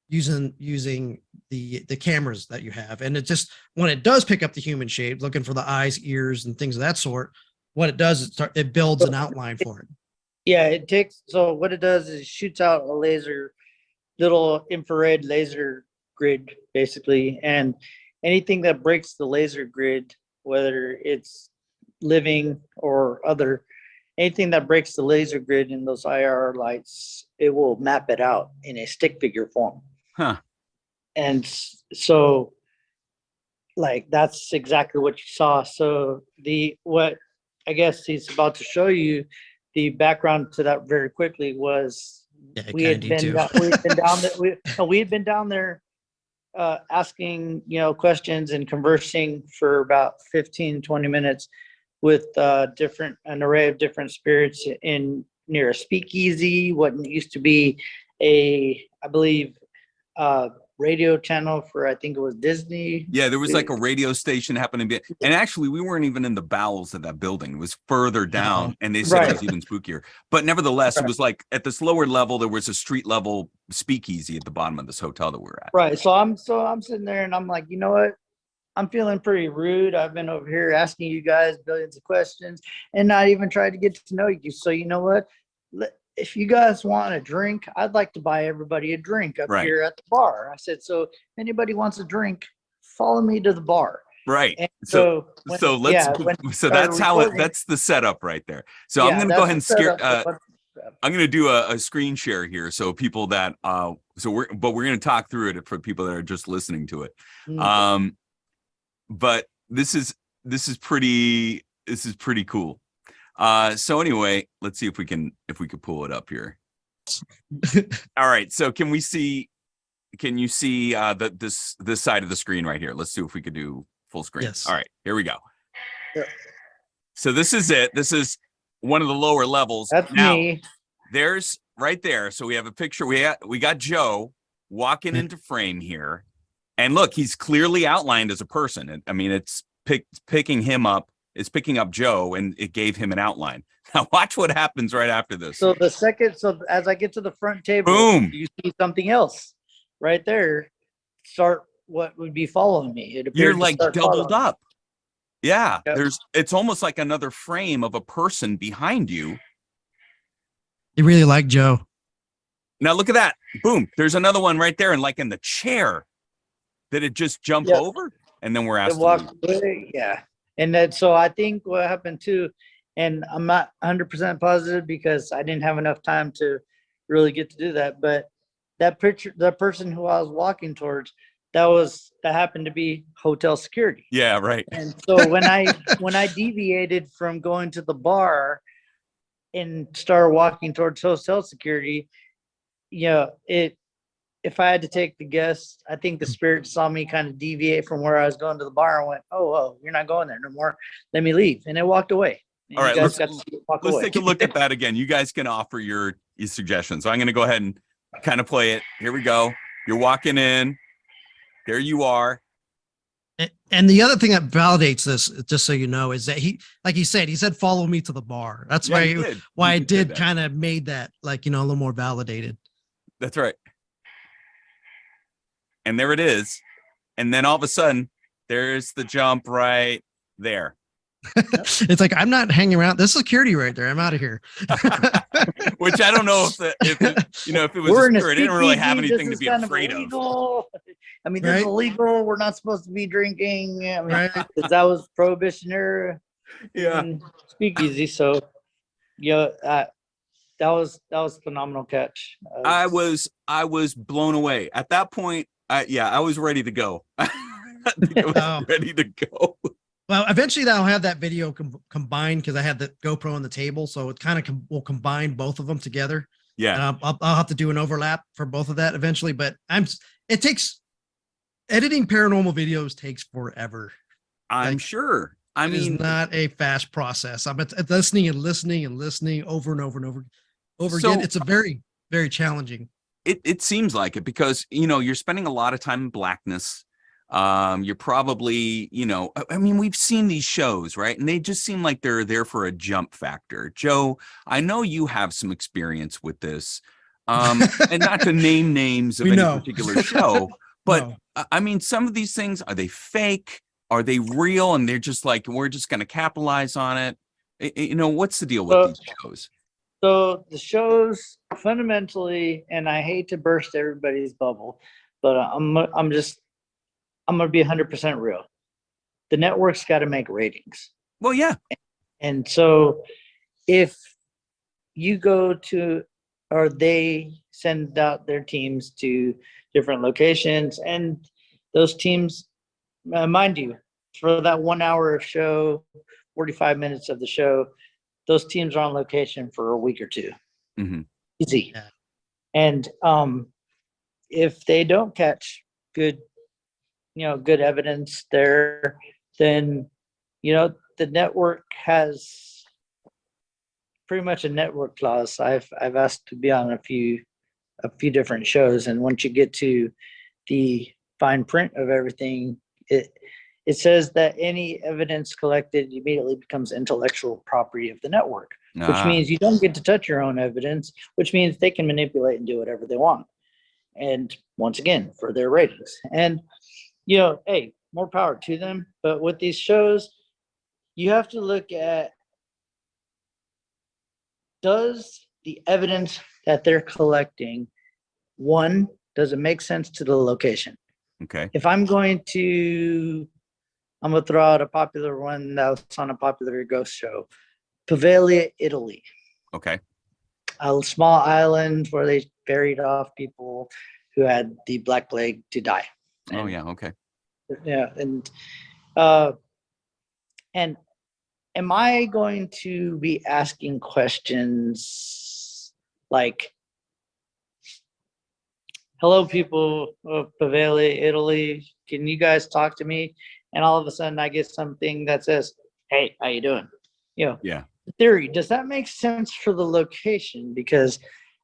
S2: using the cameras that you have. And it just, when it does pick up the human shape, looking for the eyes, ears, and things of that sort, what it does is it builds an outline for it.
S3: Yeah, so what it does is it shoots out a little infrared laser grid, basically. And anything that breaks the laser grid, whether it's living or other, anything that breaks the laser grid in those IR lights, it will map it out in a stick figure form. And so like that's exactly what you saw. So what I guess he's about to show you, the background to that very quickly was we had been down there asking questions and conversing for about 15-20 minutes with an array of different spirits near a speakeasy, what used to be I believe radio channel for, I think it was Disney.
S1: Yeah, there was like a radio station happening to be, and actually we weren't even in the bowels of that building. It was further down, and they said it was even spookier. But nevertheless, it was like at this lower level, there was a street level speakeasy at the bottom of this hotel that we were at.
S3: Right. So I'm sitting there and I'm like, you know what? I'm feeling pretty rude. I've been over here asking you guys billions of questions and not even tried to get to know you. So you know what? If you guys want a drink, I'd like to buy everybody a drink up here at the bar. I said, so if anybody wants a drink, follow me to the bar.
S1: Right. And so that's the setup right there. So I'm going to go ahead and I'm going to do a screen share here. So people that, we're going to talk through it for people that are just listening to it. But this is pretty cool. So anyway, let's see if we could pull it up here. All right. So can you see this side of the screen right here? Let's see if we could do full screen.
S2: Yes.
S1: All right, here we go.
S3: Yeah.
S1: So this is it. This is one of the lower levels.
S3: That's me.
S1: There's right there. So we have a picture. We got Joe walking into frame here. And look, he's clearly outlined as a person. I mean, it's picking him up. It's picking up Joe, and it gave him an outline. Now watch what happens right after this.
S3: So as I get to the front table,
S1: Boom.
S3: you see something else right there. Start what would be following me. It
S1: You're
S3: appeared to
S1: like
S3: start
S1: doubled
S3: following.
S1: up. Yeah.
S3: Yep.
S1: It's almost like another frame of a person behind you.
S2: You really like Joe.
S1: Now look at that. Boom. There's another one right there, and like in the chair. Did it just jump
S3: Yep.
S1: over? And then we're
S3: It
S1: asked to
S3: walked
S1: leave.
S3: away. Yeah. And then so I think what happened too, and I'm not 100% positive because I didn't have enough time to really get to do that, but that person who I was walking towards, that happened to be hotel security.
S1: Yeah, right.
S3: And so when I deviated from going to the bar and started walking towards hotel security, if I had to take the guess, I think the spirit saw me kind of deviate from where I was going to the bar and went, oh, you're not going there no more. Let me leave. And it walked away. And
S1: All right,
S3: let's
S1: let's take a look at that again. You guys can offer your suggestions. So I'm going to go ahead and kind of play it. Here we go. You're walking in. There you are.
S2: And the other thing that validates this, just so you know, is that like he said, follow me to the bar. That's why I did kind of made that like, a little more validated.
S1: That's right. And there it is. And then all of a sudden, there's the jump right there.
S2: It's like, I'm not hanging around. There's security right there. I'm out of here.
S1: Which I don't know if it was a spirit. It didn't really have anything to be afraid of.
S3: I mean, this is illegal. We're not supposed to be drinking. I mean,
S2: Right.
S3: that was Prohibition era.
S1: Yeah.
S3: Speakeasy. So, that was a phenomenal catch.
S1: I was blown away at that point. I was ready to go. I was ready to go.
S2: Well, eventually I'll have that video combined because I had the GoPro on the table, so it kind of will combine both of them together.
S1: Yeah,
S2: and I'll have to do an overlap for both of that eventually. But it takes editing paranormal videos takes forever.
S1: I'm sure. I mean,
S2: it's not a fast process. I'm listening over and over and over again. It's a very, very challenging.
S1: It seems like it because you're spending a lot of time in blackness. You're probably, I mean, we've seen these shows, right? And they just seem like they're there for a jump factor. Joe, I know you have some experience with this. And not to name names of any particular show, but I mean, some of these things, are they fake? Are they real? And they're just like, we're just going to capitalize on it. What's the deal with these shows?
S3: So the shows fundamentally, and I hate to burst everybody's bubble, but I'm going to be 100% real. The network's got to make ratings.
S1: Well, yeah.
S3: And so if you go to, or they send out their teams to different locations, and those teams, mind you, for that 1 hour of show, 45 minutes of the show, those teams are on location for a week or two.
S1: Mm-hmm.
S3: Easy. Yeah. And if they don't catch good evidence there, then the network has pretty much a network clause. I've asked to be on a few different shows, and once you get to the fine print of everything, it says that any evidence collected immediately becomes intellectual property of the network, which means you don't get to touch your own evidence, which means they can manipulate and do whatever they want. And once again, for their ratings. And hey, more power to them. But with these shows, you have to look at, does the evidence that they're collecting, one, does it make sense to the location?
S1: Okay.
S3: If I'm going to throw out a popular one that was on a popular ghost show, Poveglia, Italy.
S1: Okay.
S3: A small island where they buried off people who had the Black Plague to die.
S1: Oh yeah. Okay.
S3: Yeah. And am I going to be asking questions like, hello, people of Poveglia, Italy, can you guys talk to me? And all of a sudden I get something that says, hey, how you doing?
S1: Yeah.
S3: Theory, does that make sense for the location? Because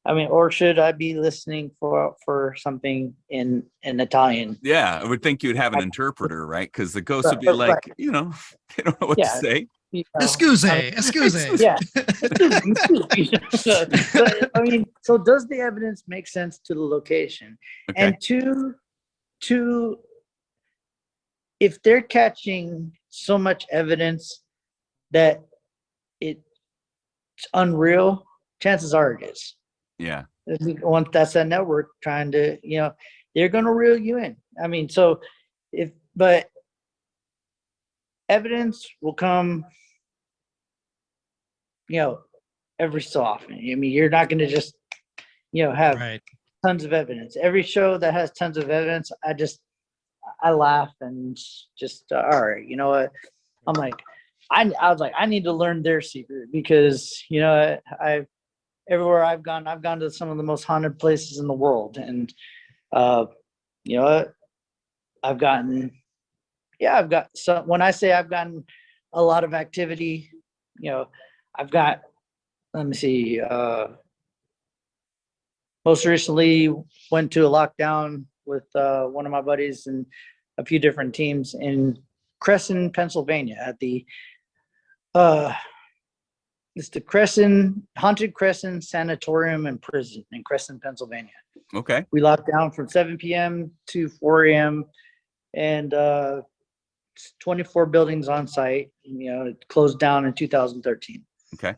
S3: or should I be listening for something in Italian?
S1: Yeah, I would think you'd have an interpreter, right? Because the ghost would be like, they don't know what to say.
S3: you know,
S2: Excuse,
S3: I mean,
S2: excuse.
S3: yeah. So, but, I mean, so does the evidence make sense to the location?
S1: Okay.
S3: And two, if they're catching so much evidence that it's unreal, chances are it is.
S1: Yeah.
S3: Once that's that network trying to, they're going to reel you in. I mean, so but evidence will come, every so often. I mean, you're not going to just, have
S2: Right.
S3: tons of evidence. Every show that has tons of evidence, I laugh and just, all right, you know what? I'm like, I was like, I need to learn their secret because, everywhere I've gone to some of the most haunted places in the world. And, you know what? I've got some, when I say I've gotten a lot of activity, I've got, let me see, most recently went to a lockdown with one of my buddies and a few different teams in Crescent, Pennsylvania at the it's the Haunted Crescent Sanatorium and Prison in Crescent, Pennsylvania.
S1: Okay.
S3: We locked down from 7 p.m. to 4 a.m. and 24 buildings on site. It closed down in 2013.
S1: Okay.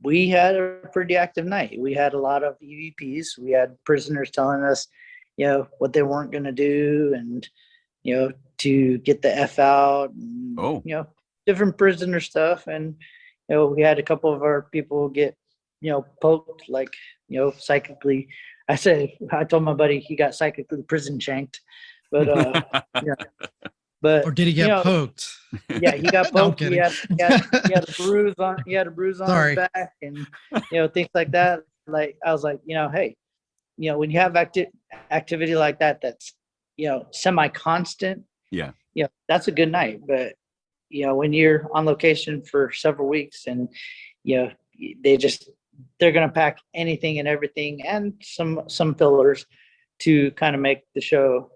S3: We had a pretty active night. We had a lot of EVPs. We had prisoners telling us, what they weren't going to do and, to get the F out. And, different prisoner stuff. And, we had a couple of our people get, poked, like, psychically. I told my buddy he got psychically prison shanked, but, but
S2: Or did he get poked?
S3: Yeah, he got
S2: No, I'm
S3: poked. He
S2: kidding.
S3: had a bruise on. He had a bruise on
S2: Sorry.
S3: his back, and things like that. Like I was like, hey, when you have activity like that, that's semi-constant.
S1: Yeah.
S3: That's a good night. But when you're on location for several weeks, and they're gonna pack anything and everything, and some fillers to kind of make the show,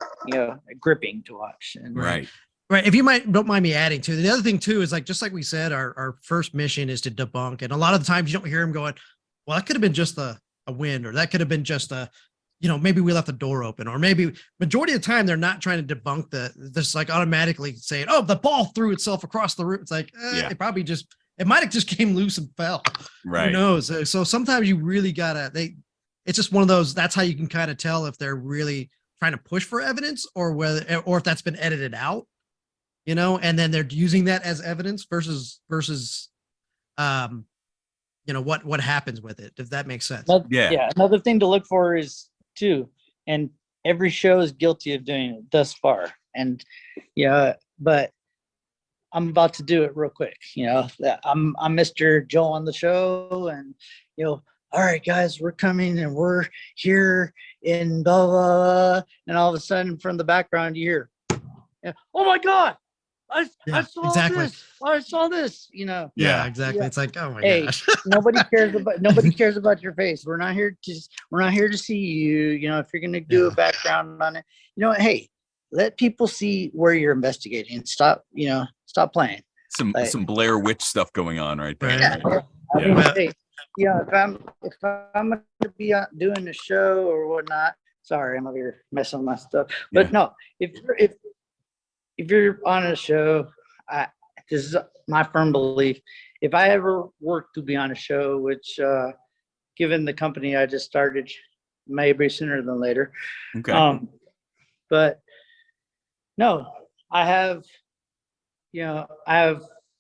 S3: gripping to watch. And
S1: Right.
S2: Right. If you don't mind me adding to the other thing too, is like, just like we said, our first mission is to debunk. And a lot of the times you don't hear him going, well, that could have been just a wind, or that could have been just maybe we left the door open, or maybe majority of the time they're not trying to debunk this like automatically saying, oh, the ball threw itself across the room. It's like, it might've just came loose and fell.
S1: Right.
S2: Who knows? So sometimes you really gotta, it's just one of those, that's how you can kind of tell if they're really trying to push for evidence or if that's been edited out. And then they're using that as evidence versus what happens with it, if that makes sense.
S1: Yeah.
S3: Another thing to look for is too, and every show is guilty of doing it thus far. And but I'm about to do it real quick. I'm Mr. Joe on the show, and all right, guys, we're coming and we're here in blah, blah, blah. And all of a sudden from the background you hear, oh my God, I saw this. I saw this.
S2: Yeah, exactly.
S3: Yeah.
S2: It's like, oh my gosh.
S3: nobody cares about your face. We're not here to see you. If you're gonna do a background on it, hey, let people see where you're investigating. Stop playing.
S1: Some Blair Witch stuff going on right there.
S2: Right.
S3: If I'm gonna be doing a show or whatnot, sorry, I'm over here messing with my stuff. But no, if you're on a show, this is my firm belief. If I ever work to be on a show, which given the company I just started, may be sooner than later.
S1: Okay.
S3: But no, I have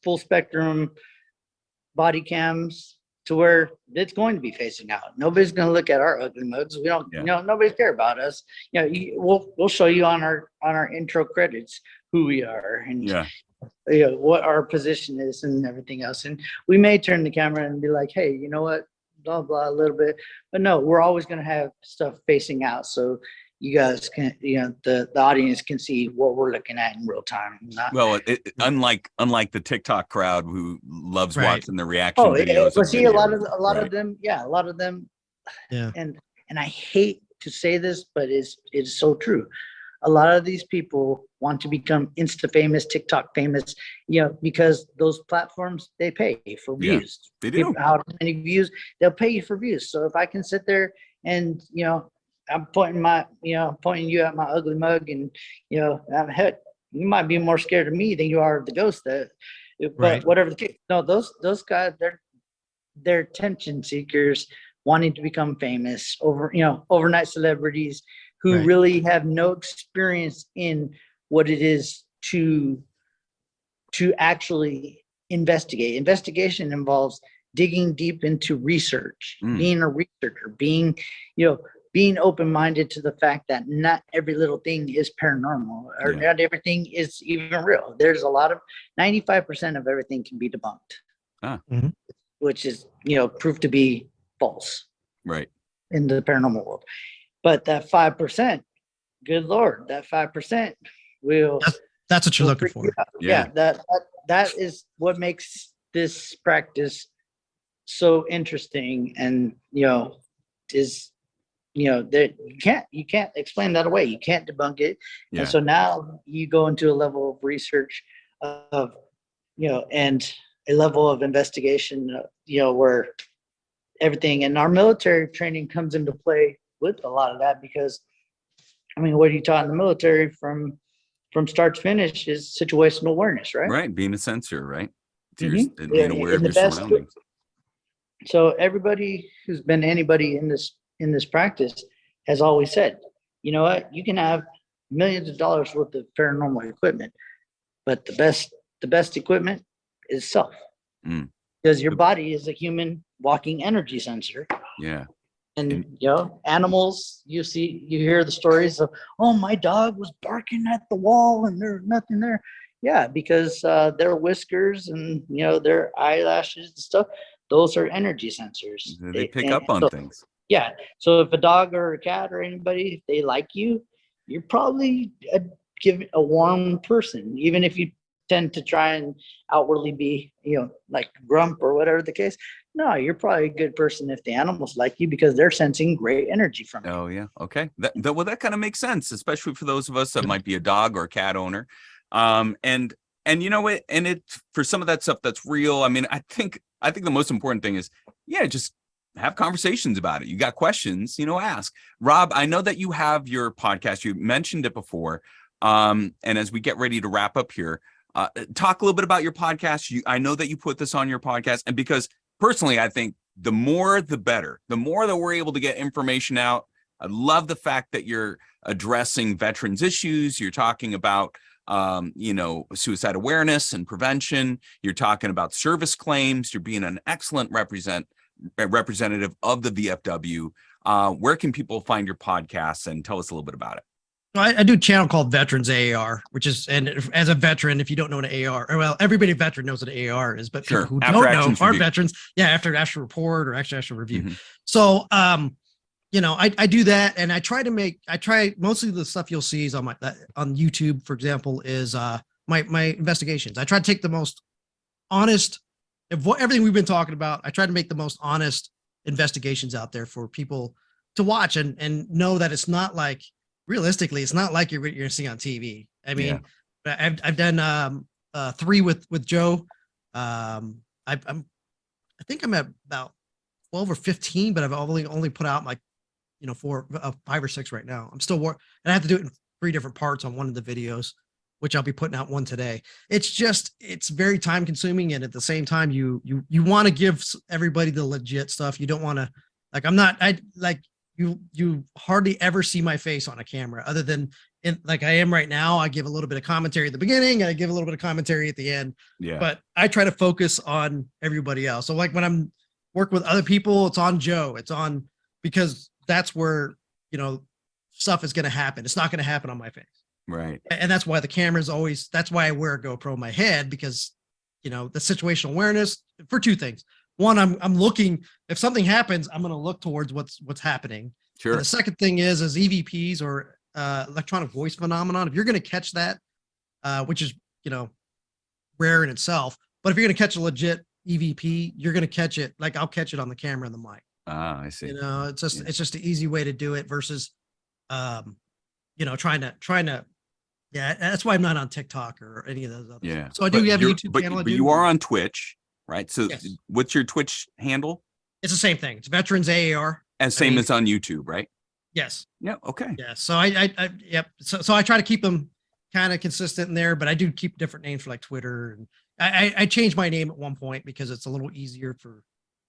S3: full spectrum body cams to where it's going to be facing out. Nobody's going to look at our ugly mugs. We don't, nobody's care about us. We'll show you on our intro credits who we are and what our position is and everything else. And we may turn the camera and be like, hey, you know what, blah, blah, a little bit. But no, we're always going to have stuff facing out. So you guys can, the audience can see what we're looking at in real time.
S1: Unlike the TikTok crowd who loves watching the reaction videos.
S3: Yeah. But see, a lot of them.
S2: Yeah.
S3: And I hate to say this, but it's so true. a lot of these people want to become Insta famous, TikTok famous, because those platforms, they pay for views.
S1: They do.
S3: How many views? They'll pay you for views. So if I can sit there and, I'm pointing you at my ugly mug, and, heck, you might be more scared of me than you are of the ghost. But
S2: Right.
S3: whatever the case, no, those guys, they're attention seekers wanting to become famous, overnight celebrities who
S2: Right.
S3: really have no experience in what it is to actually investigate. Investigation involves digging deep into research, being a researcher, being open-minded to the fact that not every little thing is paranormal, or not everything is even real. There's a lot of 95% of everything can be debunked, which is proved to be false,
S1: right,
S3: in the paranormal world. But that 5%, good Lord, that 5% will.
S2: That's what you're looking for.
S3: Yeah, that is what makes this practice so interesting, and is that you can't explain that away. You can't debunk it. And so now you go into a level of research of and a level of investigation, where everything and our military training comes into play with a lot of that, because what are you taught in the military from start to finish is situational awareness, right?
S1: Right, being a sensor, right?
S3: Mhm.
S1: Being aware of your surroundings.
S3: So everybody who's been anybody in this practice has always said, you know what, you can have millions of dollars worth of paranormal equipment, but the best equipment is self, because your body is a human walking energy sensor.
S1: Yeah.
S3: And animals, you hear the stories of, oh, my dog was barking at the wall and there's nothing there. Yeah, because their whiskers and their eyelashes and stuff, those are energy sensors.
S1: They pick up on things.
S3: Yeah. So if a dog or a cat or anybody, if they like you, you're probably a warm person, even if you tend to try and outwardly be, like grump or whatever the case. No, you're probably a good person if the animals like you, because they're sensing great energy from you.
S1: Oh yeah. Okay. That kind of makes sense, especially for those of us that might be a dog or a cat owner. And for some of that stuff that's real. I think the most important thing is, just have conversations about it. You got questions, ask. Rob, I know that you have your podcast. You mentioned it before. And as we get ready to wrap up here, talk a little bit about your podcast. I know that you put this on your podcast, and because personally, I think the more the better. The more that we're able to get information out. I love the fact that you're addressing veterans issues. You're talking about suicide awareness and prevention. You're talking about service claims. You're being an excellent representative of the VFW. Where can people find your podcast, and tell us a little bit about it?
S2: I do a channel called Veterans AAR, which is, and as a veteran, if you don't know what an AAR, well, everybody veteran knows what an AAR is, but people who don't know are veterans. Yeah, after actual report or actual review. So, I do that, and I try mostly the stuff you'll see is on YouTube, for example, is my investigations. I try to take the most honest of everything we've been talking about. I try to make the most honest investigations out there for people to watch and know that it's not like, realistically, it's not like you're going to see on TV. I've done 3 with Joe. I think I'm at about 12 or 15, but I've only put out like 5 or 6 right now. I'm still working, and I have to do it in 3 different parts on one of the videos, which I'll be putting out one today. It's very time consuming, and at the same time, you want to give everybody the legit stuff. You don't want to you hardly ever see my face on a camera, other than like I am right now. I give a little bit of commentary at the beginning, and I give a little bit of commentary at the end. Yeah. But I try to focus on everybody else. So like when I'm working with other people, it's on Joe. It's on, because that's where stuff is going to happen. It's not going to happen on my face. Right. And that's why the camera's always. That's why I wear a GoPro on my head, because the situational awareness for 2 things. One, I'm looking, if something happens, I'm going to look towards what's happening. Sure. And the second thing is EVPs, or electronic voice phenomenon. If you're going to catch that, which is, rare in itself, but if you're going to catch a legit EVP, you're going to catch it. Like I'll catch it on the camera and the mic. Ah, I see. It's just an easy way to do it versus, trying to, yeah, that's why I'm not on TikTok or any of those others.
S1: Yeah.
S2: So I do have a YouTube
S1: but,
S2: channel.
S1: But you are on Twitch, right? So
S2: yes.
S1: what's your Twitch handle?
S2: It's the same thing. It's Veterans AAR.
S1: As same as on YouTube, right?
S2: Yes.
S1: Yeah. Okay.
S2: Yeah. So yep. So I try to keep them kind of consistent in there, but I do keep different names for like Twitter. And I changed my name at one point because it's a little easier for,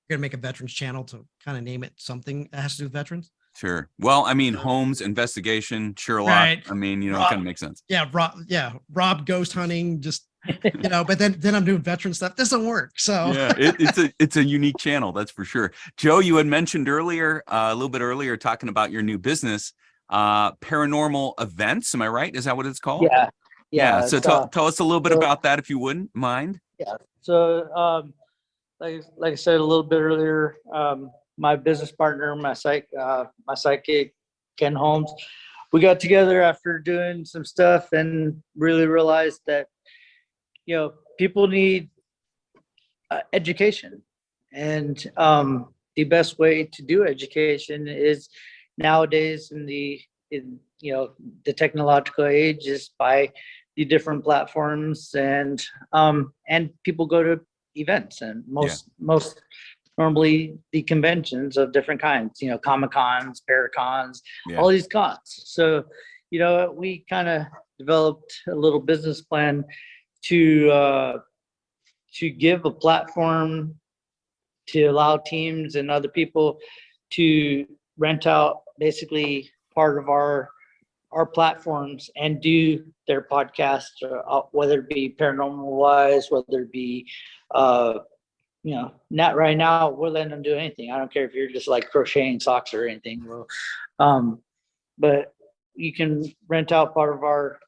S2: you're going to make a veterans channel to kind of name it something that has to do with veterans.
S1: Sure. Well, I mean, Holmes, investigation, Sherlock.
S2: Right.
S1: I mean, it kind of makes sense.
S2: Yeah. Rob ghost hunting, just, but then I'm doing veteran stuff. This doesn't work. So
S1: yeah, it's a unique channel. That's for sure. Joe, you had mentioned earlier, a little bit earlier, talking about your new business, Paranormal Events. Am I right? Is that what it's called?
S3: Yeah.
S1: So tell us a little bit about that, if you wouldn't mind.
S3: Yeah. So, like I said a little bit earlier, my business partner, my sidekick, Ken Holmes, we got together after doing some stuff and really realized that, people need education, and the best way to do education is nowadays in the technological age is by the different platforms, and people go to events, and most normally the conventions of different kinds, Comic Cons, Paracons, all these cons. So, we kind of developed a little business plan to give a platform to allow teams and other people to rent out basically part of our platforms and do their podcast, whether it be paranormal wise, whether it be not right now, we're letting them do anything. I don't care if you're just like crocheting socks or anything. But you can rent out part of our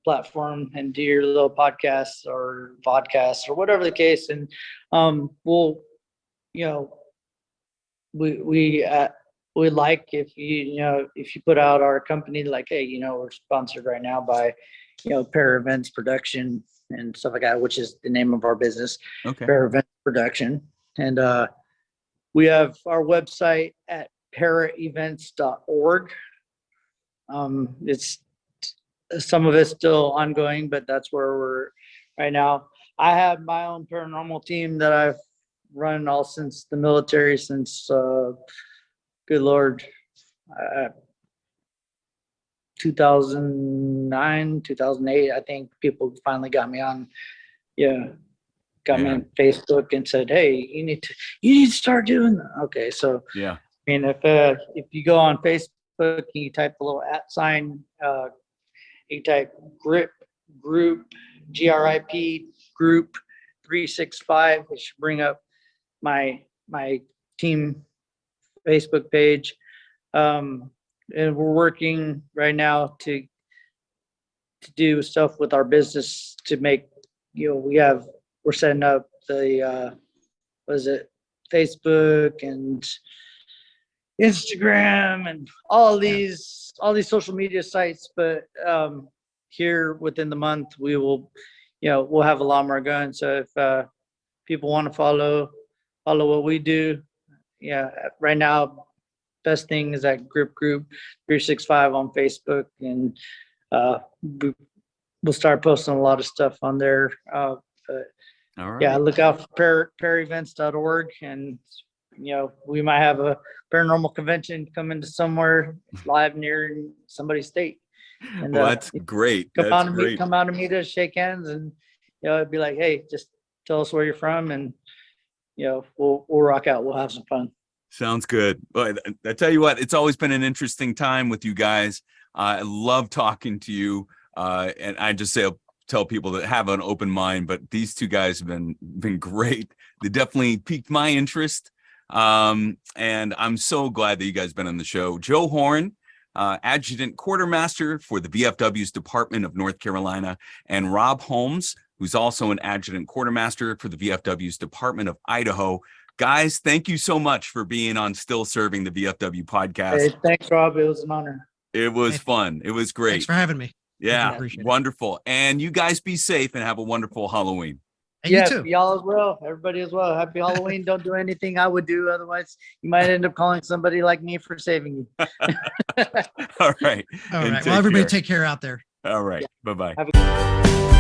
S3: platform and do your little podcasts or vodcasts or whatever the case. And we'll, we like if you put out our company, like, hey, we're sponsored right now by, Para Events Production and stuff like that, which is the name of our business.
S1: Okay.
S3: Para Events Production. And we have our website at paraevents.org. It's some of it's still ongoing, but that's where we're right now. I have my own paranormal team that I've run all since the military, since good Lord, 2009, 2008. I think people finally got me on, me on Facebook and said, hey, you need to start doing that. Okay, so
S1: yeah.
S3: I mean, if you go on Facebook, you type a little @ you type GRIP group, GRIP group 365. It should bring up my team Facebook page. And we're working right now to do stuff with our business to make, we're setting up the Facebook and Instagram and all these social media sites. But here within the month, we will, we'll have a lot more going. So if people want to follow what we do, right now, best thing is that group 365 on Facebook, and we'll start posting a lot of stuff on there. But
S1: all right.
S3: Yeah, look out for paraevents.org, and we might have a paranormal convention coming to somewhere live near somebody's state. And
S1: well, that's great.
S3: Come out and meet us, shake hands, and it'd be like, hey, just tell us where you're from, and we'll rock out. We'll have some fun.
S1: Sounds good. But I tell you what, it's always been an interesting time with you guys. I love talking to you, and I just tell people that have an open mind. But these two guys have been great. They definitely piqued my interest, and I'm so glad that you guys have been on the show. Joe Horn, Adjutant Quartermaster for the VFW's Department of North Carolina, and Rob Holmes, who's also an Adjutant Quartermaster for the VFW's Department of Idaho. Guys, thank you so much for being on Still Serving, the VFW podcast.
S3: Hey, thanks, Rob. It was an honor.
S1: It was fun. It was great.
S2: Thanks for having me.
S1: Yeah, wonderful. And you guys be safe and have a wonderful Halloween.
S2: And
S3: Yeah,
S2: you too.
S3: y'all as well. Everybody as well. Happy Halloween. Don't do anything I would do. Otherwise, you might end up calling somebody like me for saving you.
S1: All right.
S2: All
S1: And
S2: right.
S1: take
S2: Well, everybody
S1: care.
S2: take care out there.
S1: All right. Bye-bye.
S3: Have a